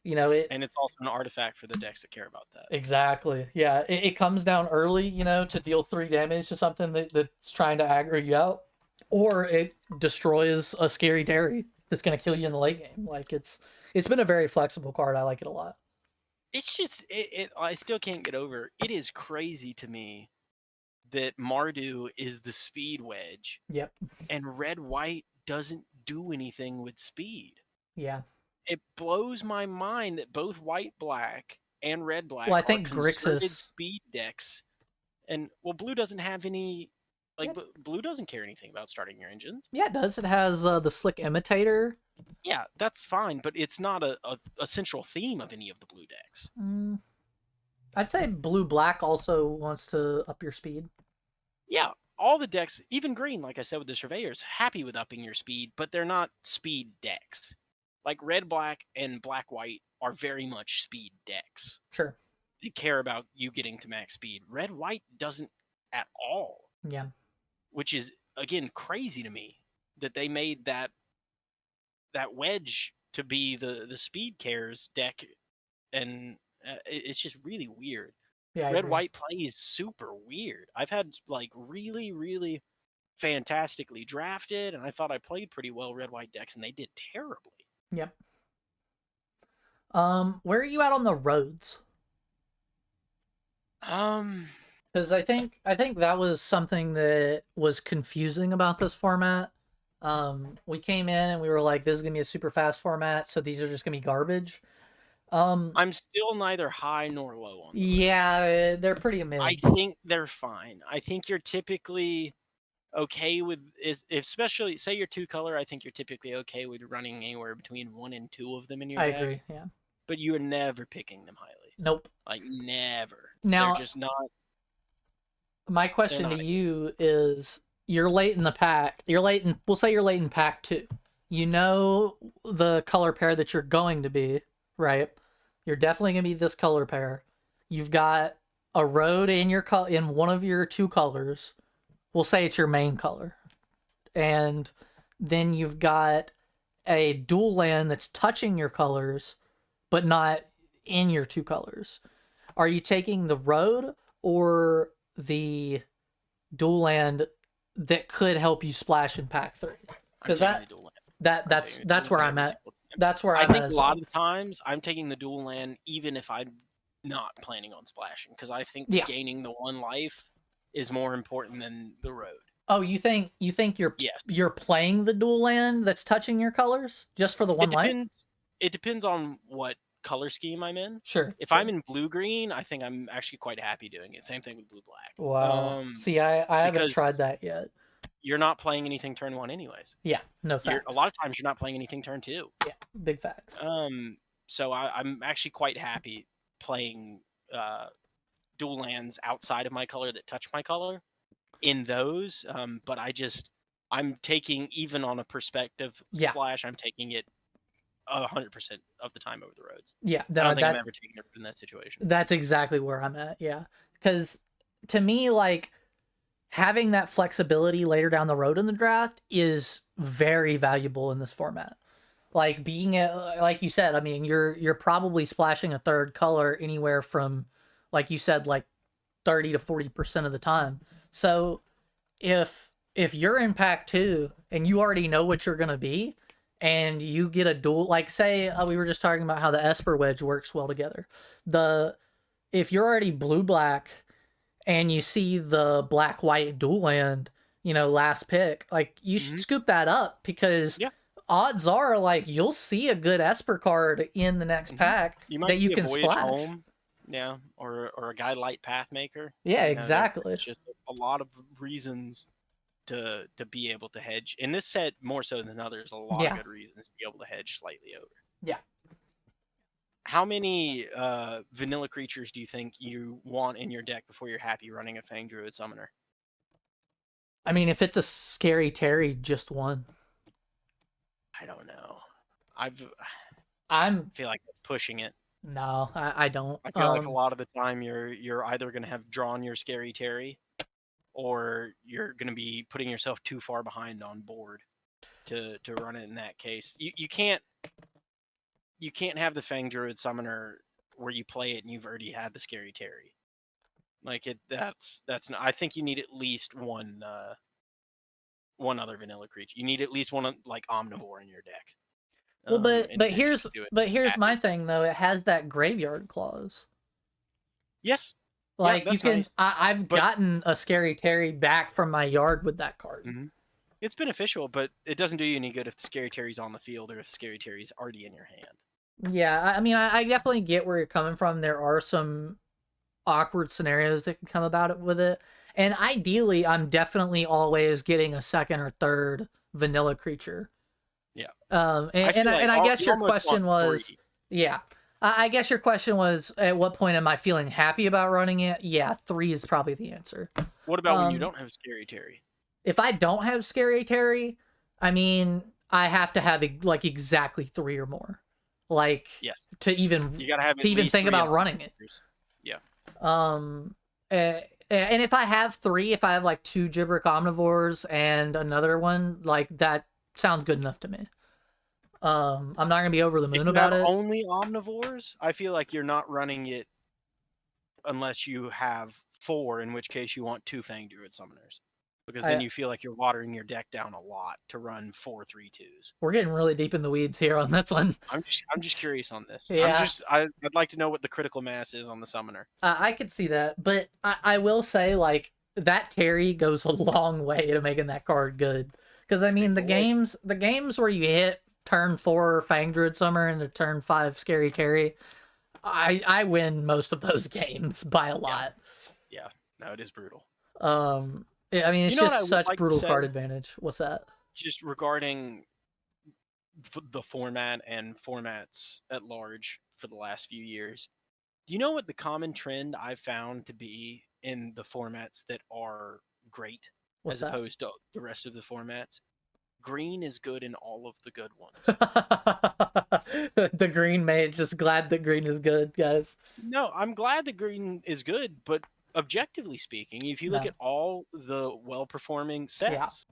You know, it And it's also an artifact for the decks that care about that. exactly. Yeah, it comes down early, you know, to deal 3 damage to something that's trying to aggro you out, or it destroys a scary Terry that's gonna kill you in the late game. Like it's been a very flexible card. I like it a lot. It's just I still can't get over. It is crazy to me that Mardu is the speed wedge Yep. and red white doesn't do anything with speed. Yeah. It blows my mind that both white black and red Well, black I are think concerted Grixis. speed decks. And well, blue doesn't have any Yeah, blue doesn't care anything about starting your engines. yeah, it does. It has the slick imitator. Yeah, that's fine, but it's not a central theme of any of the blue decks. Mm, I'd say blue black also wants to up your speed. Yeah, all the decks, even green, like I said with the surveyors, happy with upping your speed, but they're not speed decks. Like red black and black white are very much speed decks. Sure. They care about you getting to max speed. Red white doesn't at all, Yeah. which is again crazy to me that they made that wedge to be the speed cares deck, and it's just really weird. Yeah, I Red agree. white plays super weird. I've had like really fantastically drafted, and I thought I played pretty well red white decks, and they did terribly. Yep. Where are you at on the roads? Um, Because I think that was something that was confusing about this format. We came in and we were like, "This is gonna be a super fast format, so these are just gonna be garbage." I'm still neither high nor low on the road. Yeah, they're pretty I mid. think they're fine. I think you're typically okay with especially say you're two color. I think you're typically okay with running anywhere between 1 and 2 of them in your I deck. agree. Yeah. But you are never picking them highly. Nope. Like never. They're Now, just not. my They're question to not. you is: you're late in the pack. You're late in. We'll say you're late in pack 2. You know the color pair that you're going to be, right? You're definitely gonna be this color pair. You've got a road in your in one of your 2 colors. We'll say it's your main color, and then you've got a dual land that's touching your colors, but not in your 2 colors. Are you taking the road or the dual land that could help you splash in pack 3? I'm Because taking the dual land. that's where I'm Every at. single time. That's where I I'm at think a as lot well. of the times I'm taking the dual land even if I'm not planning on splashing because I think Yeah. gaining the 1 life is more important than the road. Oh, you think Yes. you're playing the dual land that's touching your colors just for the 1 It life? depends. It depends on what color scheme I'm in. Sure. If Sure. I'm in blue green, I think I'm actually quite happy doing it. Same thing with blue black. Wow. See, I haven't Because tried that yet. you're not playing anything turn 1 anyways. Yeah. No You're a facts. lot of times you're not playing anything turn 2. Yeah. Big facts. So I'm actually quite happy playing dual lands outside of my color that touch my color in those. But I'm taking even on a perspective Yeah. splash. I'm taking it 100% of the time over the roads. Yeah. I don't think I'm That ever taking it in that situation. that's exactly where I'm at. Yeah. Because to me, like, having that flexibility later down the road in the draft is very valuable in this format. Like being like you said, I mean, you're probably splashing a third color anywhere from, like you said, like 30 to 40% of the time. So if you're in pack 2 and you already know what you're gonna be, and you get a dual, like say we were just talking about how the Esper wedge works well together. If you're already blue black and you see the black white dual land, last pick, like you should scoop that up because Yeah. odds are like you'll see a good Esper card in the next pack You might that you see a can Voyage splash. Home, yeah, or a guy Light Pathmaker. Yeah, You know, there's exactly. just a lot of reasons to be able to hedge. In this set, more so than others, a lot of Yeah. good reasons to be able to hedge slightly over. Yeah. How many vanilla creatures do you think you want in your deck before you're happy running a Fang Druid Summoner? I mean, if it's a scary Terry, just one. I don't know. I'm I feel like that's pushing it. no, I don't. I feel like a lot of the time you're either going to have drawn your Scary Terry, or you're going to be putting yourself too far behind on board to run it in that case. You can't. you can't have the Fang Druid Summoner where you play it and you've already had the Scary Terry. Like that's not. I think you need at least one other vanilla creature. You need at least one like Omnivore in your deck. Well, In addition to do it here's my happy. thing though. It has that graveyard clause. Yes. Yeah, Like you that's can, nice. I've But gotten a Scary Terry back from my yard with that card. it's beneficial, but it doesn't do you any good if the Scary Terry's on the field or if the Scary Terry's already in your hand. Yeah, I mean, I definitely get where you're coming from. There are some awkward scenarios that can come about it with it, and ideally, I'm definitely always getting a second or third vanilla creature. Yeah. I guess your question was, 3. yeah. I guess your question was, at what point am I feeling happy about running it? Yeah, 3 is probably the answer. What about when you don't have Scary Terry? If I don't have Scary Terry, I mean, I have to have like exactly 3 or more, like Yes. to even You gotta have to even think about running it. Yeah. And if I have 3, if I have like 2 Gibberick Omnivores and another one, like that sounds good enough to me. I'm not gonna be over the moon about it. Only Omnivores, I feel like you're not running it unless you have 4, in which case you want 2 Fang Druid Summoners. Because then you feel like you're watering your deck down a lot to run 4 3/2s. We're getting really deep in the weeds here on this one. I'm just curious on this. Yeah. I'd like to know what the critical mass is on the summoner. I could see that, but I will say, like, that Terry goes a long way to making that card good. Because I mean, the games where you hit turn 4 Fang Druid Summer and a turn 5 Scary Terry, I win most of those games by a lot. Yeah. No, it is brutal. I mean, it's just such brutal card advantage. What's that? Just regarding the format and formats at large for the last few years, do you know what the common trend I've found to be in the formats that are great as opposed to the rest of the formats? Green is good in all of the good ones. The green mage, just glad that green is good, guys. No, I'm glad that green is good, but objectively speaking, if you look at all the well-performing sets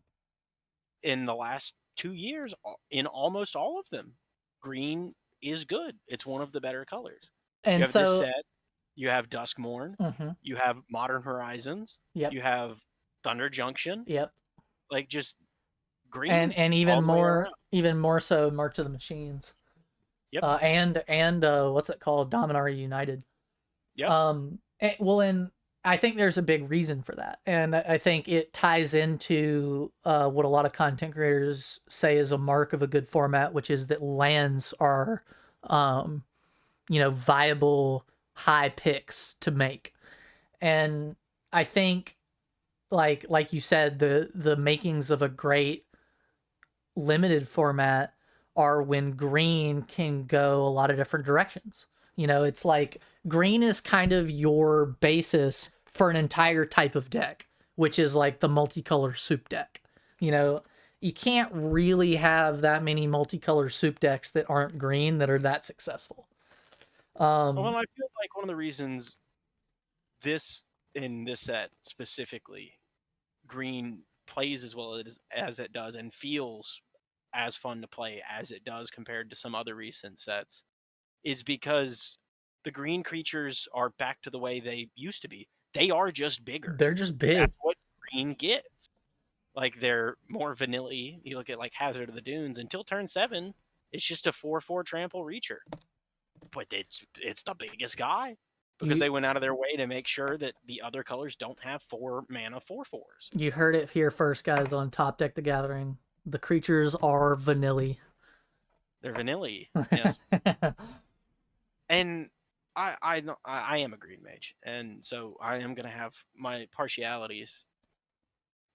in the last 2 years, in almost all of them, green is good. It's one of the better colors. And you have so this set, you have Duskmourn, you have Modern Horizons, you have Thunder Junction. Like just green, and even more so March of the Machines. And what's it called? Dominaria United. And I think there's a big reason for that, and I think it ties into what a lot of content creators say is a mark of a good format, which is that lands are, viable high picks to make. And I think, like you said, the makings of a great limited format are when green can go a lot of different directions. It's like green is kind of your basis for an entire type of deck, which is like the multicolor soup deck. You can't really have that many multicolor soup decks that aren't green that are that successful. Well, I feel like one of the reasons in this set specifically, green plays as well as it does and feels as fun to play as it does compared to some other recent sets is because the green creatures are back to the way they used to be. They are just bigger. They're just big. That's what green gets. Like, they're more vanilla-y. You look at, like, Hazard of the Dunes. Until turn 7, it's just a 4/4 trample reacher. But it's the biggest guy. Because they went out of their way to make sure that the other colors don't have 4 mana 4/4s. You heard it here first, guys, on Top Deck the Gathering. The creatures are vanilla. They're vanilla-y, yes. And I am a green mage, and so I am going to have my partialities.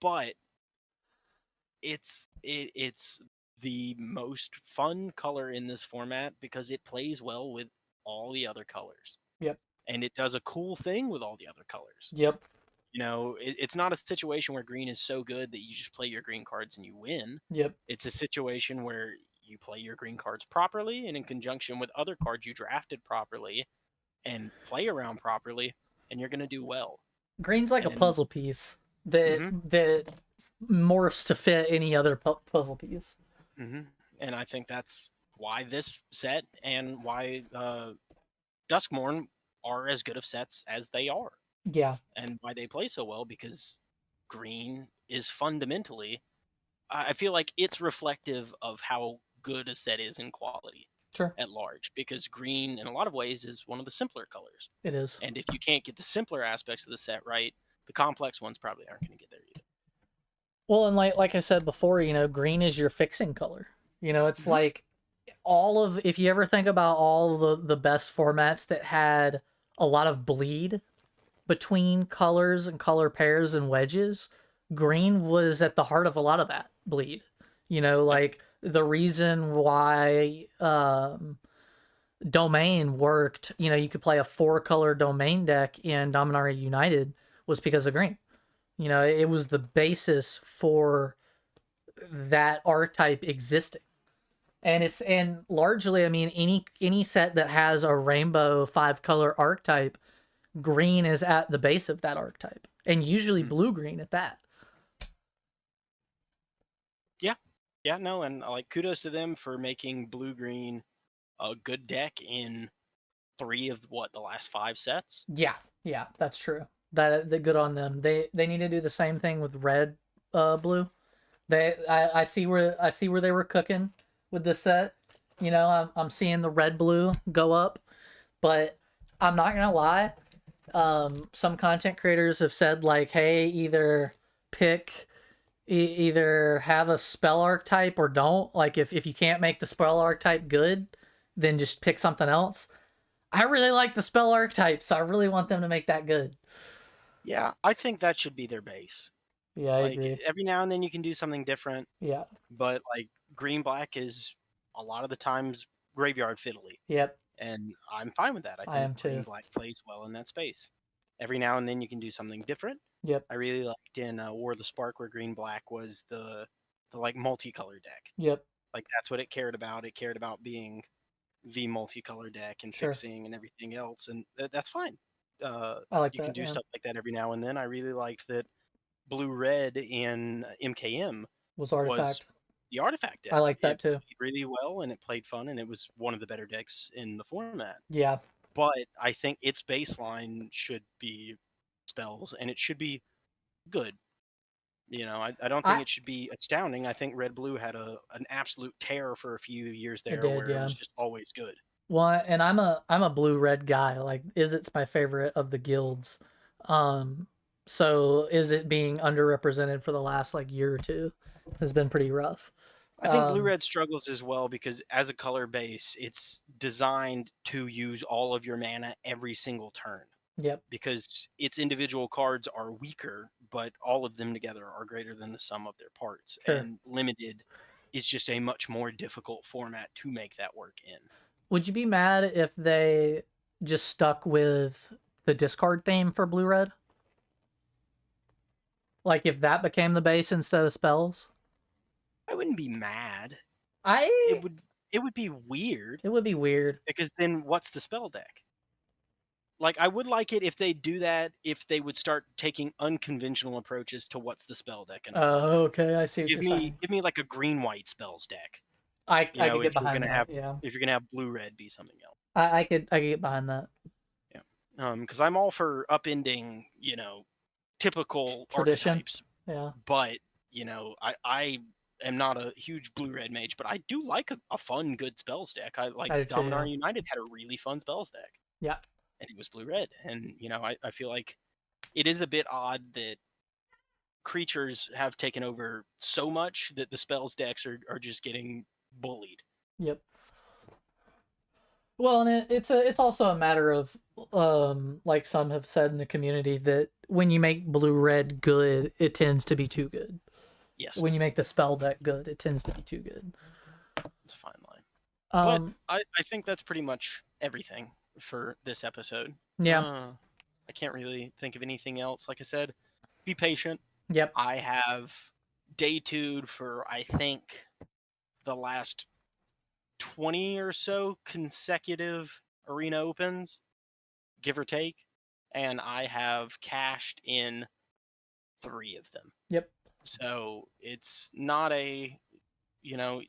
But it's the most fun color in this format because it plays well with all the other colors. Yep. And it does a cool thing with all the other colors. Yep. It's not a situation where green is so good that you just play your green cards and you win. Yep. It's a situation where you play your green cards properly and in conjunction with other cards you drafted properly and play around properly, and you're going to do well. Green's like a puzzle piece that morphs to fit any other puzzle piece. And I think that's why this set and why Duskmourn are as good of sets as they are, Yeah, and why they play so well, because green is fundamentally, I feel like it's reflective of how good a set is in quality sure, at large, because green in a lot of ways is one of the simpler colors. it is. And if you can't get the simpler aspects of the set right, the complex ones probably aren't going to get there either. Well, and like I said before, green is your fixing color. It's Mm-hmm. like all of if you ever think about all the best formats that had a lot of bleed between colors and color pairs and wedges, green was at the heart of a lot of that bleed. Yep. Like the reason why domain worked, you could play a 4-color domain deck in Dominaria United was because of green. It was the basis for that archetype existing. And largely, I mean, any set that has a rainbow 5-color archetype, green is at the base of that archetype, and usually Mm. blue green at that. Yeah. Yeah, no, and like kudos to them for making blue green a good deck in 3 of the last 5 sets. Yeah, yeah, that's true. That good on them. They need to do the same thing with red, blue. I see where they were cooking with this set. I'm seeing the red blue go up, but I'm not gonna lie. Some content creators have said like, hey, pick either have a spell archetype or don't. Like if you can't make the spell archetype good, then just pick something else. I really like the spell archetype, so I really want them to make that good. Yeah, I think that should be their base. Yeah, I Like agree. every now and then you can do something different, Yeah. but like green black is a lot of the times graveyard fiddly, Yep. and I'm fine with that. I I think am green too. black plays well in that space. Every now and then you can do something different. Yep. I really liked in War of the Spark where green black was the like multicolor deck. Yep. Like that's what it cared about. It cared about being the multicolor deck and Sure. fixing and everything else, and that's fine. I like You can that. do Yeah. stuff like that every now and then. I really liked that blue red in MKM Was was artifact. the artifact I deck. like that It too. played really well and it played fun and it was one of the better decks in the format. Yeah. But I think its baseline should be spells and it should be good. I don't think I it should be astounding. I think red blue had an absolute tear for a few years it there did. where it Yeah. was just always good. Well, and I'm a blue red guy. Like Izit's my favorite of the guilds. Um, so Izit being underrepresented for the last like year or two has been pretty rough. I think blue Um, red struggles as well because as a color base, it's designed to use all of your mana every single turn, yep, because its individual cards are weaker, but all of them together are greater than the sum of their parts. sure. And limited is just a much more difficult format to make that work in. Would you be mad if they just stuck with the discard theme for blue red? Like if that became the base instead of spells? I wouldn't be mad. It I would it would be weird It would be weird. because then what's the spell deck? Like I would like it if they do that, if they would start taking unconventional approaches to what's the spell deck in a format. Okay, I see what Give you're me saying. give me like a green white spells deck. I could get behind that. Yeah, If you're gonna have blue red be something else. I could get behind that. Yeah. Because I'm all for upending, typical Tradition. archetypes, Yeah, but I am not a huge blue red mage, but I do like a fun, good spells deck. I like I do too. Yeah, Dominar United had a really fun spells deck, yeah. and it was blue red. And I feel like it is a bit odd that creatures have taken over so much that the spells decks are just getting bullied. Yep. Well, and it's also a matter of like some have said in the community that when you make blue red good, it tends to be too good. Yes, When you make the spell deck good, it tends to be too good. it's a fine line. But Um, I think that's pretty much everything for this episode. yeah, I can't really think of anything else. Like I said, be patient. yep, I have day two'd for I think the last 20 or so consecutive arena opens, give or take, and I have cashed in 3 of them. yep, So it's not a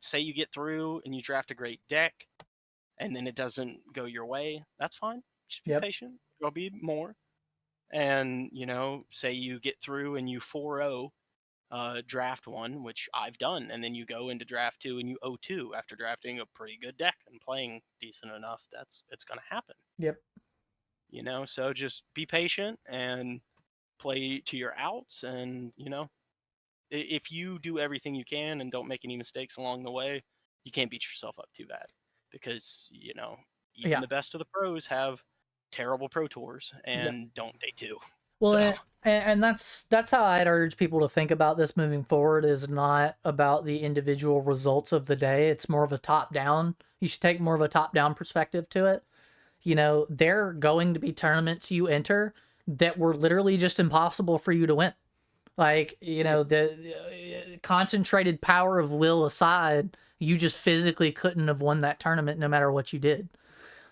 say you get through and you draft a great deck, and then it doesn't go your way, that's fine. Just be Yep. patient. There'll be more. And, say you get through and you 4-0 draft one, which I've done, and then you go into draft two and you 0-2 after drafting a pretty good deck and playing decent enough. It's going to happen. Yep. So just be patient and play to your outs. And, if you do everything you can and don't make any mistakes along the way, you can't beat yourself up too bad, because even Yeah. the best of the pros have terrible pro tours, Yep. and don't they too? Well, So and that's how I'd urge people to think about this moving forward, is not about the individual results of the day. It's more of a top down. You should take more of a top down perspective to it. There are going to be tournaments you enter that were literally just impossible for you to win. Like, the concentrated power of will aside, you just physically couldn't have won that tournament no matter what you did.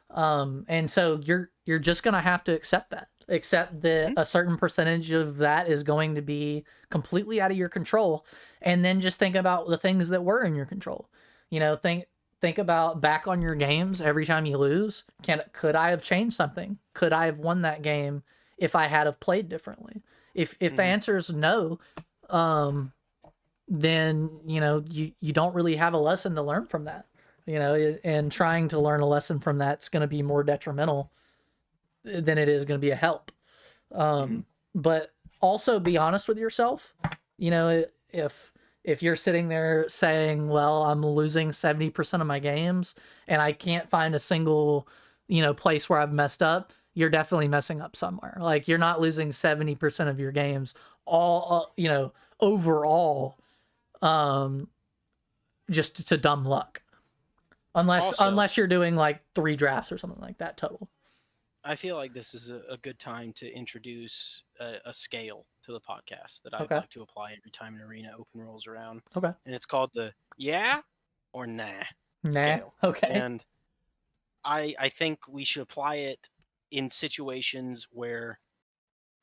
And so you're just gonna have to accept that. Accept that a certain percentage of that is going to be completely out of your control, and then just think about the things that were in your control. Think about back on your games every time you lose. Could I have changed something? Could I have won that game if I had have played differently? If the answer is no, then you don't really have a lesson to learn from that. And trying to learn a lesson from that's going to be more detrimental than it is going to be a help. But also be honest with yourself. If you're sitting there saying, well, I'm losing 70% of my games and I can't find a single, place where I've messed up, you're definitely messing up somewhere. Like, you're not losing 70% of your games all, overall, just to dumb luck. Unless you're doing like 3 drafts or something like that total. I feel like this is a good time to introduce a scale to the podcast that I'd Okay. like to apply every time an Arena Open rolls around. Okay. And it's called the yeah or nah Nah. scale. Okay. And I think we should apply it in situations where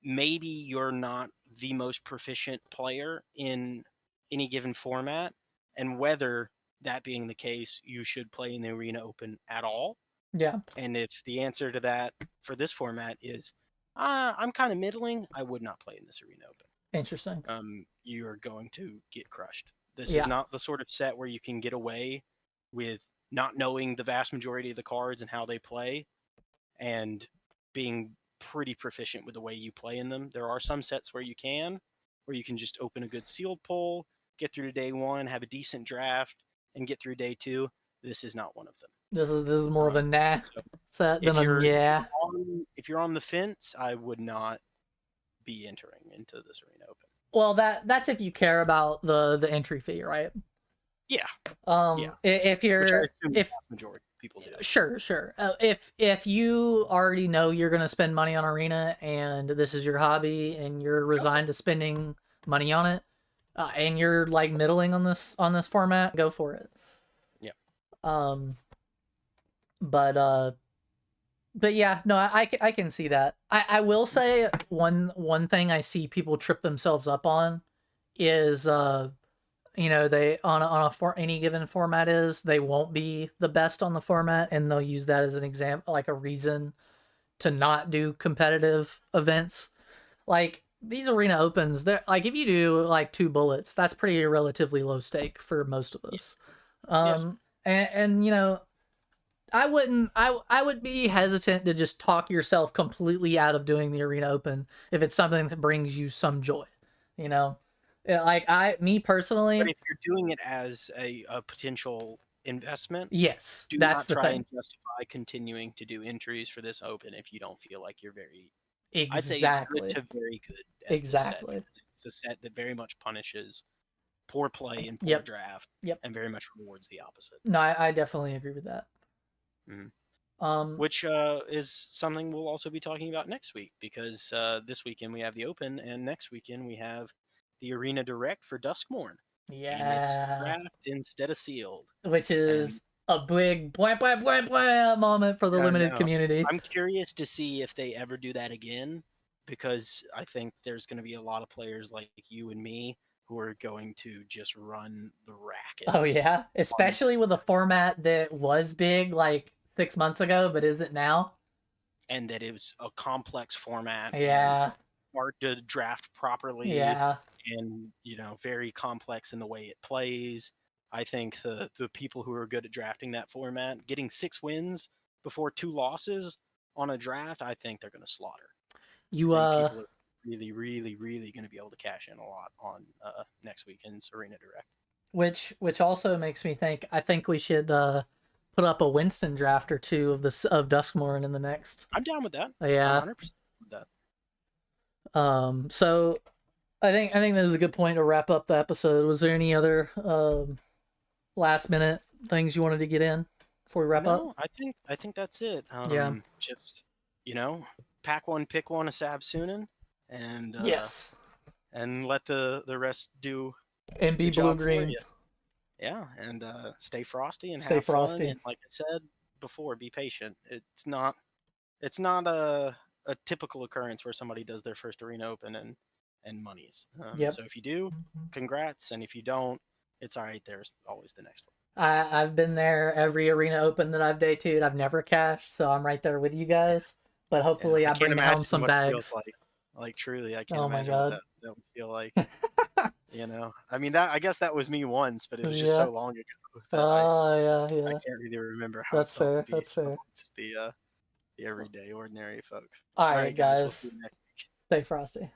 maybe you're not the most proficient player in any given format, and whether that being the case, you should play in the Arena Open at all. Yeah. And if the answer to that for this format is, I'm kind of middling, I would not play in this Arena Open. Interesting. You are going to get crushed. This Yeah. is not the sort of set where you can get away with not knowing the vast majority of the cards and how they play, and being pretty proficient with the way you play in them. There are some sets where you can just open a good sealed pull, get through to day one, have a decent draft, and get through day two. This is not one of them. This is more of a nah set than a yeah. If you're on the fence, I would not be entering into this Arena Open. Well, that's if you care about the entry fee, right? Yeah. If you're, which I assume the vast majority of people do. Sure. If you already know you're gonna spend money on Arena and this is your hobby and you're resigned to spending money on it, and you're like middling on this format, go for it. Yeah. But yeah, no, I can see that. I will say one thing I see people trip themselves up on is they on any given format is they won't be the best on the format, and they'll use that as an example, like a reason to not do competitive events. Like these Arena Opens, they're like, if you do like 2 bullets, that's pretty relatively low stake for most of us. Yes. And I would be hesitant to just talk yourself completely out of doing the Arena Open if it's something that brings you some joy, Like me personally. But if you're doing it as a potential investment, yes, do that's not try the thing. and justify continuing to do entries for this Open if you don't feel like you're very, Exactly. I'd say good to very good at exactly. this set. It's a set that very much punishes poor play and poor draft, and very much rewards the opposite. No, I definitely agree with that. Mm-hmm. Which is something we'll also be talking about next week, because this weekend we have the Open, and next weekend we have the Arena Direct for Duskmorn. Yeah. And it's draft instead of sealed. Which is a big moment for the limited community. I'm curious to see if they ever do that again, because I think there's going to be a lot of players like you and me who are going to just run the racket. Oh yeah, especially with a format that was big like 6 months ago, but isn't now. And that it was a complex format. Yeah. And hard to draft properly. Yeah. And very complex in the way it plays. I think the people who are good at drafting that format, getting 6 wins before 2 losses on a draft, I think they're going to slaughter. You I think people are really, really, really going to be able to cash in a lot on next weekend's Arena Direct. which also makes me think. I think we should put up a Winston draft or two of Duskmourn in the next. I'm down with that. Yeah. 100% with that. So I think that is a good point to wrap up the episode. Was there any other last minute things you wanted to get in before we wrap up? No, I think that's it. Yeah. Just pack one, pick one, a Sabsunin, and Yes. and let the rest do And be the job for blue-green. you. Yeah, and stay frosty and Stay have frosty. fun. And like I said before, be patient. It's not a typical occurrence where somebody does their first Arena Open and monies. Yep. So if you do, congrats, and if you don't, it's all right. There's always the next one. I've been there every Arena Open that I've day two'd. I've never cashed, so I'm right there with you guys. But hopefully, I bring home some bags. Like truly, I can't Oh my imagine God. what that would feel like. I mean, I guess that was me once, but it was just so long ago that I can't really remember how That's it felt fair. to be That's fair. amongst the everyday ordinary folk. All right, guys. We'll see you next week. Stay frosty.